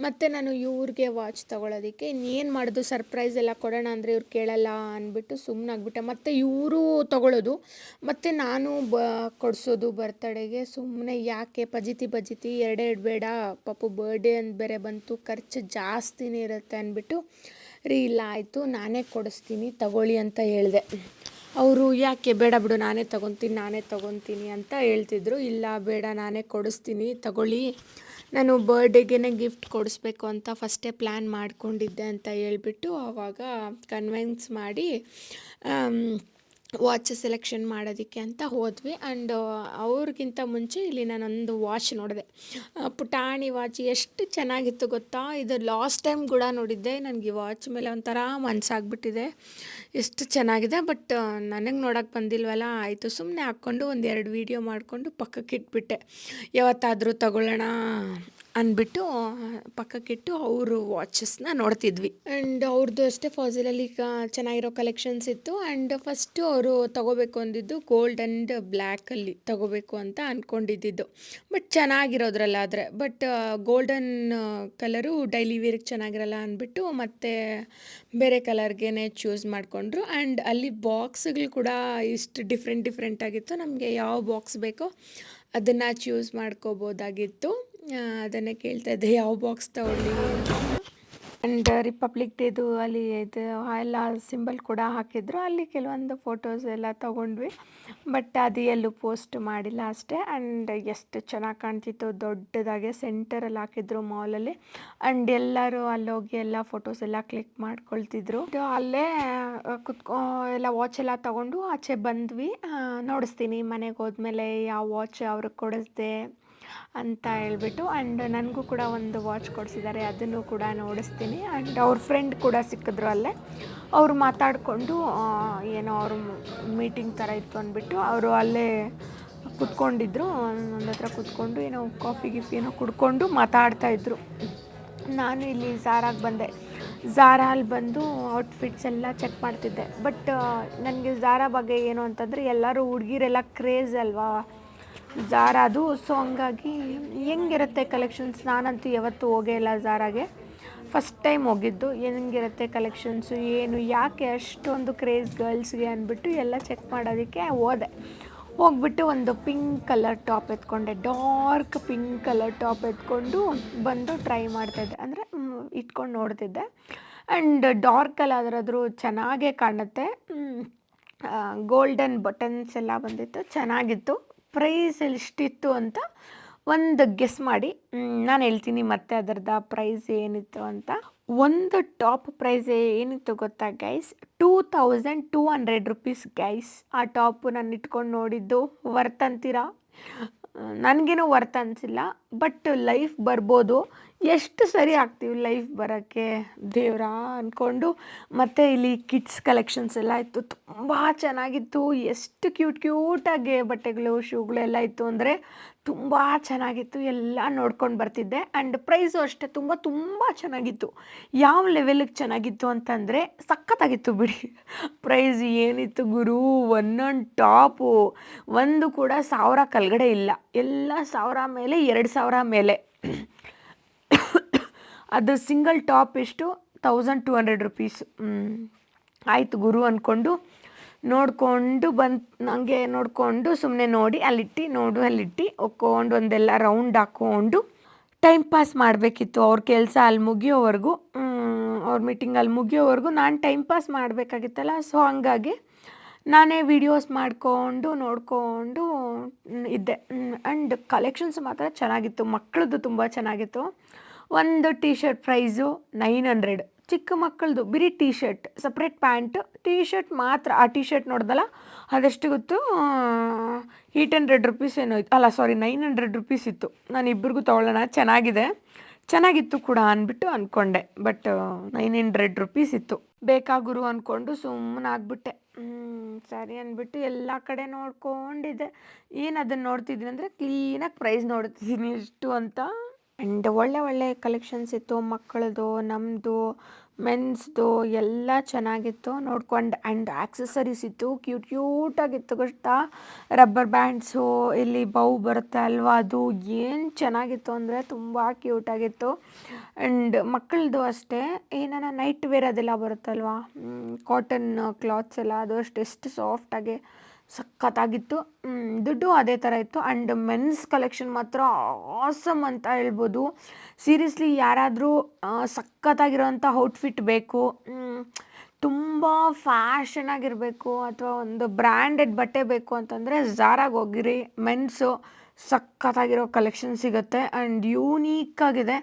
ಮತ್ತು ನಾನು ಇವ್ರಿಗೆ ವಾಚ್ ತೊಗೊಳೋದಕ್ಕೆ ಇನ್ನೇನು ಮಾಡೋದು, ಸರ್ಪ್ರೈಸ್ ಎಲ್ಲ ಕೊಡೋಣ ಅಂದರೆ ಇವ್ರು ಕೇಳಲ್ಲ ಅಂದ್ಬಿಟ್ಟು ಸುಮ್ಮನಾಗ್ಬಿಟ್ಟೆ. ಮತ್ತು ಇವರು ತೊಗೊಳ್ಳೋದು ಮತ್ತು ನಾನು ಕೊಡಿಸೋದು ಬರ್ತಡೆಗೆ, ಸುಮ್ಮನೆ ಯಾಕೆ ಬಜಿತಿ ಎರಡೆರಡು ಬೇಡ, ಪಾಪು ಬರ್ಡೇ ಅಂತ ಬೇರೆ ಬಂತು, ಖರ್ಚು ಜಾಸ್ತಿನೇ ಇರುತ್ತೆ ಅಂದ್ಬಿಟ್ಟು ಇಲ್ಲ ಆಯಿತು ನಾನೇ ಕೊಡಿಸ್ತೀನಿ ತಗೊಳ್ಳಿ ಅಂತ ಹೇಳಿದೆ. ಅವರು ಯಾಕೆ ಬೇಡ ಬಿಡು ನಾನೇ ತೊಗೊತೀನಿ ಅಂತ ಹೇಳ್ತಿದ್ರು. ಇಲ್ಲ ಬೇಡ ನಾನೇ ಕೊಡಿಸ್ತೀನಿ ತಗೊಳ್ಳಿ, ನಾನು ಬರ್ಡೇಗೆ ಗಿಫ್ಟ್ ಕೊಡಿಸ್ಬೇಕು ಅಂತ ಫಸ್ಟೇ ಪ್ಲ್ಯಾನ್ ಮಾಡ್ಕೊಂಡಿದ್ದೆ ಅಂತ ಹೇಳ್ಬಿಟ್ಟು ಆವಾಗ ಕನ್ವಿನ್ಸ್ ಮಾಡಿ ವಾಚ್ ಸೆಲೆಕ್ಷನ್ ಮಾಡೋದಕ್ಕೆ ಅಂತ ಹೋದ್ವಿ. ಆ್ಯಂಡ್ ಅವ್ರಿಗಿಂತ ಮುಂಚೆ ಇಲ್ಲಿ ನಾನೊಂದು ವಾಚ್ ನೋಡಿದೆ, ಪುಟಾಣಿ ವಾಚ್, ಎಷ್ಟು ಚೆನ್ನಾಗಿತ್ತು ಗೊತ್ತಾ. ಇದು ಲಾಸ್ಟ್ ಟೈಮ್ ಕೂಡ ನೋಡಿದ್ದೆ, ನನಗೆ ಈ ವಾಚ್ ಮೇಲೆ ಒಂಥರ ಮನಸ್ಸಾಗ್ಬಿಟ್ಟಿದೆ, ಎಷ್ಟು ಚೆನ್ನಾಗಿದೆ. ಬಟ್ ನನಗೆ ನೋಡೋಕ್ಕೆ ಬಂದಿಲ್ವಲ್ಲ, ಆಯಿತು ಸುಮ್ಮನೆ ಹಾಕ್ಕೊಂಡು 1-2 ವೀಡಿಯೋ ಮಾಡಿಕೊಂಡು ಪಕ್ಕಕ್ಕೆ ಇಟ್ಬಿಟ್ಟೆ. ಯಾವತ್ತಾದರೂ ತಗೊಳ್ಳೋಣ ಅಂದ್ಬಿಟ್ಟು ಪಕ್ಕಕ್ಕಿಟ್ಟು ಅವರು ವಾಚಸ್ನ ನೋಡ್ತಿದ್ವಿ. ಆ್ಯಂಡ್ ಅವ್ರದ್ದು ಅಷ್ಟೇ ಫಾಸಿಲಲ್ಲಿ ಚೆನ್ನಾಗಿರೋ ಕಲೆಕ್ಷನ್ಸ್ ಇತ್ತು. ಆ್ಯಂಡ್ ಫಸ್ಟು ಅವರು ತೊಗೋಬೇಕು ಅಂದಿದ್ದು ಗೋಲ್ಡ್ ಆ್ಯಂಡ್ ಬ್ಲ್ಯಾಕಲ್ಲಿ ತೊಗೋಬೇಕು ಅಂತ ಅಂದ್ಕೊಂಡಿದ್ದು. ಬಟ್ ಚೆನ್ನಾಗಿರೋದ್ರಲ್ಲ ಆದರೆ, ಬಟ್ ಗೋಲ್ಡನ್ ಕಲರು ಡೈಲಿ ವೇರ್ಗೆ ಚೆನ್ನಾಗಿರಲ್ಲ ಅಂದ್ಬಿಟ್ಟು ಮತ್ತೆ ಬೇರೆ ಕಲರ್ಗೆ ಚೂಸ್ ಮಾಡಿಕೊಂಡ್ರು. ಆ್ಯಂಡ್ ಅಲ್ಲಿ ಬಾಕ್ಸ್ಗಳು ಕೂಡ ಇಷ್ಟು ಡಿಫ್ರೆಂಟ್ ಆಗಿತ್ತು, ನಮಗೆ ಯಾವ ಬಾಕ್ಸ್ ಬೇಕೋ ಅದನ್ನು ಚೂಸ್ ಮಾಡ್ಕೋಬೋದಾಗಿತ್ತು. ಅದನ್ನೇ ಕೇಳ್ತಾ ಇದ್ದೆ ಯಾವ ಬಾಕ್ಸ್ ತಗೊಳ್ಳಿ ಅಂತ. ಆ್ಯಂಡ್ ರಿಪಬ್ಲಿಕ್ ಡೇದು ಅಲ್ಲಿ ಇದು ಎಲ್ಲ ಸಿಂಬಲ್ ಕೂಡ ಹಾಕಿದ್ರು, ಅಲ್ಲಿ ಕೆಲವೊಂದು ಫೋಟೋಸ್ ಎಲ್ಲ ತೊಗೊಂಡ್ವಿ. ಬಟ್ ಅದು ಎಲ್ಲೂ ಪೋಸ್ಟ್ ಮಾಡಿಲ್ಲ ಅಷ್ಟೇ. ಆ್ಯಂಡ್ ಎಷ್ಟು ಚೆನ್ನಾಗಿ ಕಾಣ್ತಿತ್ತು, ದೊಡ್ಡದಾಗೆ ಸೆಂಟರಲ್ಲಿ ಹಾಕಿದ್ರು ಮಾಲಲ್ಲಿ. ಆ್ಯಂಡ್ ಎಲ್ಲರೂ ಅಲ್ಲೋಗಿ ಎಲ್ಲ ಫೋಟೋಸ್ ಎಲ್ಲ ಕ್ಲಿಕ್ ಮಾಡ್ಕೊಳ್ತಿದ್ರು. ಅಲ್ಲೇ ಎಲ್ಲ ವಾಚ್ ಎಲ್ಲ ತೊಗೊಂಡು ಆಚೆ ಬಂದ್ವಿ. ನೋಡಿಸ್ತೀನಿ ಮನೆಗೆ ಹೋದ್ಮೇಲೆ ಯಾವ ವಾಚ್ ಅವ್ರಿಗೆ ಕೊಡಿಸ್ದೆ ಅಂತ ಹೇಳ್ಬಿಟ್ಟು. ಆ್ಯಂಡ್ ನನಗೂ ಕೂಡ ಒಂದು ವಾಚ್ ಕೊಡಿಸಿದ್ದಾರೆ, ಅದನ್ನು ಕೂಡ ನೋಡಿಸ್ತೀನಿ. ಆ್ಯಂಡ್ ಅವ್ರ ಫ್ರೆಂಡ್ ಕೂಡ ಸಿಕ್ಕಿದ್ರು ಅಲ್ಲೇ. ಅವರು ಮಾತಾಡಿಕೊಂಡು ಏನೋ ಅವರು ಮೀಟಿಂಗ್ ಥರ ಇತ್ತು ಅಂದ್ಬಿಟ್ಟು ಅವರು ಅಲ್ಲೇ ಕುತ್ಕೊಂಡಿದ್ರು. ಒಂದು ಹತ್ರ ಕುತ್ಕೊಂಡು ಏನೋ ಕಾಫಿ ಗಿಫಿ ಏನೋ ಕುಡ್ಕೊಂಡು ಮಾತಾಡ್ತಾಯಿದ್ರು. ನಾನು ಇಲ್ಲಿ ಝಾರಾಗೆ ಬಂದೆ. ಝಾರಲ್ಲಿ ಬಂದು ಔಟ್ಫಿಟ್ಸ್ ಎಲ್ಲ ಚೆಕ್ ಮಾಡ್ತಿದ್ದೆ. ಬಟ್ ನನಗೆ ಝಾರಾ ಬಗ್ಗೆ ಏನು ಅಂತಂದರೆ ಎಲ್ಲರೂ ಹುಡುಗಿರೆಲ್ಲ ಕ್ರೇಜ್ ಅಲ್ವಾ ಝಾರಾದು. ಸೊ ಹಂಗಾಗಿ ಹೆಂಗಿರುತ್ತೆ ಕಲೆಕ್ಷನ್ಸ್, ನಾನಂತೂ ಯಾವತ್ತೂ ಹೋಗೇ ಇಲ್ಲ ಝಾರಾಗೆ, ಫಸ್ಟ್ ಟೈಮ್ ಹೋಗಿದ್ದು. ಹೆಂಗಿರುತ್ತೆ ಕಲೆಕ್ಷನ್ಸು, ಏನು ಯಾಕೆ ಅಷ್ಟೊಂದು ಕ್ರೇಜ್ ಗರ್ಲ್ಸ್ಗೆ ಅಂದ್ಬಿಟ್ಟು ಎಲ್ಲ ಚೆಕ್ ಮಾಡೋದಕ್ಕೆ ಹೋದೆ. ಹೋಗ್ಬಿಟ್ಟು ಒಂದು ಪಿಂಕ್ ಕಲರ್ ಟಾಪ್ ಎತ್ಕೊಂಡೆ, ಡಾರ್ಕ್ ಪಿಂಕ್ ಕಲರ್ ಟಾಪ್ ಎತ್ಕೊಂಡು ಬಂದು ಟ್ರೈ ಮಾಡ್ತಾಯಿದ್ದೆ, ಅಂದರೆ ಇಟ್ಕೊಂಡು ನೋಡ್ತಿದ್ದೆ. ಆ್ಯಂಡ್ ಡಾರ್ಕಲ್ಲಿ ಅದರಾದ್ರೂ ಚೆನ್ನಾಗೇ ಕಾಣುತ್ತೆ. ಗೋಲ್ಡನ್ ಬಟನ್ಸ್ ಎಲ್ಲ ಬಂದಿತ್ತು, ಚೆನ್ನಾಗಿತ್ತು. ಪ್ರೈಸ್ ಎಷ್ಟಿತ್ತು ಅಂತ ಒಂದು ಗೆಸ್ ಮಾಡಿ ನಾನು ಹೇಳ್ತೀನಿ ಮತ್ತೆ ಅದರದ ಪ್ರೈಸ್ ಏನಿತ್ತು ಅಂತ. ಒಂದು ಟಾಪ್ ಪ್ರೈಸ್ ಏನಿತ್ತು ಗೊತ್ತಾ ಗೈಸ್, 2200 ರುಪೀಸ್ ಗೈಸ್. ಆ ಟಾಪು ನಾನು ಇಟ್ಕೊಂಡು ನೋಡಿದ್ದು ವರ್ತ್ ಅಂತೀರಾ? ನನಗೇನು ವರ್ತ್ ಅನಿಸಿಲ್ಲ. ಬಟ್ ಲೈಫ್ ಬರ್ಬೋದು, ಎಷ್ಟು ಸರಿ ಆಗ್ತೀವಿ ಲೈಫ್ ಬರೋಕ್ಕೆ ದೇವ್ರಾ ಅಂದ್ಕೊಂಡು. ಮತ್ತು ಇಲ್ಲಿ ಕಿಡ್ಸ್ ಕಲೆಕ್ಷನ್ಸ್ ಎಲ್ಲ ಇತ್ತು, ತುಂಬ ಚೆನ್ನಾಗಿತ್ತು. ಎಷ್ಟು ಕ್ಯೂಟಾಗಿ ಬಟ್ಟೆಗಳು ಶೂಗಳೆಲ್ಲ ಇತ್ತು ಅಂದರೆ ತುಂಬ ಚೆನ್ನಾಗಿತ್ತು. ಎಲ್ಲ ನೋಡ್ಕೊಂಡು ಬರ್ತಿದ್ದೆ. ಆ್ಯಂಡ್ ಪ್ರೈಸು ಅಷ್ಟೇ ತುಂಬ ಚೆನ್ನಾಗಿತ್ತು. ಯಾವ ಲೆವೆಲಿಗೆ ಚೆನ್ನಾಗಿತ್ತು ಅಂತಂದರೆ ಸಖತ್ತಾಗಿತ್ತು ಬಿಡಿ. ಪ್ರೈಸ್ ಏನಿತ್ತು ಗುರು, ಒಂದೊಂದು ಟಾಪು ಒಂದು ಕೂಡ 1000 ಕೆಳಗಡೆ ಇಲ್ಲ, ಎಲ್ಲ 1000 ಮೇಲೆ 2000 ಮೇಲೆ. ಅದು ಸಿಂಗಲ್ ಟಾಪ್ ಎಷ್ಟು 1200 ರುಪೀಸು. ಆಯಿತು ಗುರು ಅಂದ್ಕೊಂಡು ನೋಡಿಕೊಂಡು ನನಗೆ ನೋಡಿಕೊಂಡು ಸುಮ್ಮನೆ ನೋಡಿ ಅಲ್ಲಿಟ್ಟು ಒಕ್ಕೊಂಡು ಒಂದೆಲ್ಲ ರೌಂಡ್ ಹಾಕ್ಕೊಂಡು ಟೈಮ್ ಪಾಸ್ ಮಾಡಬೇಕಿತ್ತು. ಅವ್ರ ಕೆಲಸ ಅಲ್ಲಿ ಮುಗಿಯೋವರೆಗೂ, ಅವ್ರ ಮೀಟಿಂಗ್ ಅಲ್ಲಿ ಮುಗಿಯೋವರೆಗೂ ನಾನು ಟೈಮ್ ಪಾಸ್ ಮಾಡಬೇಕಾಗಿತ್ತಲ್ಲ. ಸೊ ಹಂಗಾಗಿ ನಾನೇ ವೀಡಿಯೋಸ್ ಮಾಡಿಕೊಂಡು ನೋಡಿಕೊಂಡು ಇದ್ದೆ. ಆ್ಯಂಡ್ ಕಲೆಕ್ಷನ್ಸ್ ಮಾತ್ರ ಚೆನ್ನಾಗಿತ್ತು, ಮಕ್ಕಳದ್ದು ತುಂಬ ಚೆನ್ನಾಗಿತ್ತು. ಒಂದು ಟೀ ಶರ್ಟ್ ಪ್ರೈಸು 900, ಚಿಕ್ಕ ಮಕ್ಕಳದು ಬರೀ T shirt, separate pant, T shirt ಮಾತ್ರ. ಆ ಟೀ ಶರ್ಟ್ ನೋಡ್ದಲ್ಲ ಅದೆಷ್ಟು ಗೊತ್ತು, 800 ರುಪೀಸ್ ಏನೋ ಇತ್ತು, ಅಲ್ಲ ಸಾರಿ 900 ರುಪೀಸ್ ಇತ್ತು. ನಾನು ಇಬ್ಬರಿಗೂ ತೊಗೊಳ್ಳೋಣ, ಚೆನ್ನಾಗಿತ್ತು ಕೂಡ ಅಂದ್ಬಿಟ್ಟು ಅಂದ್ಕೊಂಡೆ. ಬಟ್ 900 ರುಪೀಸ್ ಇತ್ತು. ಬೇಕಾ ಗುರು ಅಂದ್ಕೊಂಡು ಸುಮ್ಮನಾಗ್ಬಿಟ್ಟೆ. ಸರಿ ಅಂದ್ಬಿಟ್ಟು ಎಲ್ಲ ಕಡೆ ನೋಡ್ಕೊಂಡಿದ್ದೆ. ಏನು ಅದನ್ನು ನೋಡ್ತಿದ್ದೀನಿ ಅಂದರೆ ಕ್ಲೀನಾಗಿ ಪ್ರೈಸ್ ನೋಡ್ತಿದ್ದೀನಿ ಎಷ್ಟು ಅಂತ. ಆ್ಯಂಡ್ ಒಳ್ಳೆ ಕಲೆಕ್ಷನ್ಸ್ ಇತ್ತು, ಮಕ್ಕಳದು, ನಮ್ಮದು, ಮೆನ್ಸ್ದು ಎಲ್ಲ ಚೆನ್ನಾಗಿತ್ತು ನೋಡ್ಕೊಂಡು. ಆ್ಯಂಡ್ ಆಕ್ಸೆಸರೀಸ್ ಇತ್ತು, ಕ್ಯೂಟಾಗಿತ್ತು ಗೊತ್ತಾ. ರಬ್ಬರ್ ಬ್ಯಾಂಡ್ಸು, ಇಲ್ಲಿ ಬೌ ಬರುತ್ತೆ ಅಲ್ವಾ, ಅದು ಏನು ಚೆನ್ನಾಗಿತ್ತು ಅಂದರೆ ತುಂಬ ಕ್ಯೂಟಾಗಿತ್ತು. ಆ್ಯಂಡ್ ಮಕ್ಕಳದು ಅಷ್ಟೇ, ಏನಾರ ನೈಟ್ ವೇರ್ ಅದೆಲ್ಲ ಬರುತ್ತಲ್ವಾ, ಕಾಟನ್ ಕ್ಲಾತ್ಸ್ ಎಲ್ಲ, ಅದು ಅಷ್ಟು ಎಷ್ಟು ಸಾಫ್ಟಾಗಿ ಸಖತ್ತಾಗಿತ್ತು. ದುಡ್ಡು ಅದೇ ಥರ ಇತ್ತು. ಆ್ಯಂಡ್ ಮೆನ್ಸ್ ಕಲೆಕ್ಷನ್ ಮಾತ್ರ ಆಸಮ್ ಅಂತ ಹೇಳ್ಬೋದು. ಸೀರಿಯಸ್ಲಿ ಯಾರಾದರೂ ಸಖತ್ತಾಗಿರೋಂಥ ಔಟ್ಫಿಟ್ ಬೇಕು, ತುಂಬ ಫ್ಯಾಷನಾಗಿರಬೇಕು, ಅಥವಾ ಒಂದು ಬ್ರ್ಯಾಂಡೆಡ್ ಬಟ್ಟೆ ಬೇಕು ಅಂತಂದರೆ ಝಾರಾಗೆ ಹೋಗಿರಿ. ಮೆನ್ಸು ಸಖತ್ತಾಗಿರೋ ಕಲೆಕ್ಷನ್ ಸಿಗುತ್ತೆ. ಆ್ಯಂಡ್ ಯೂನೀಕಾಗಿದೆ,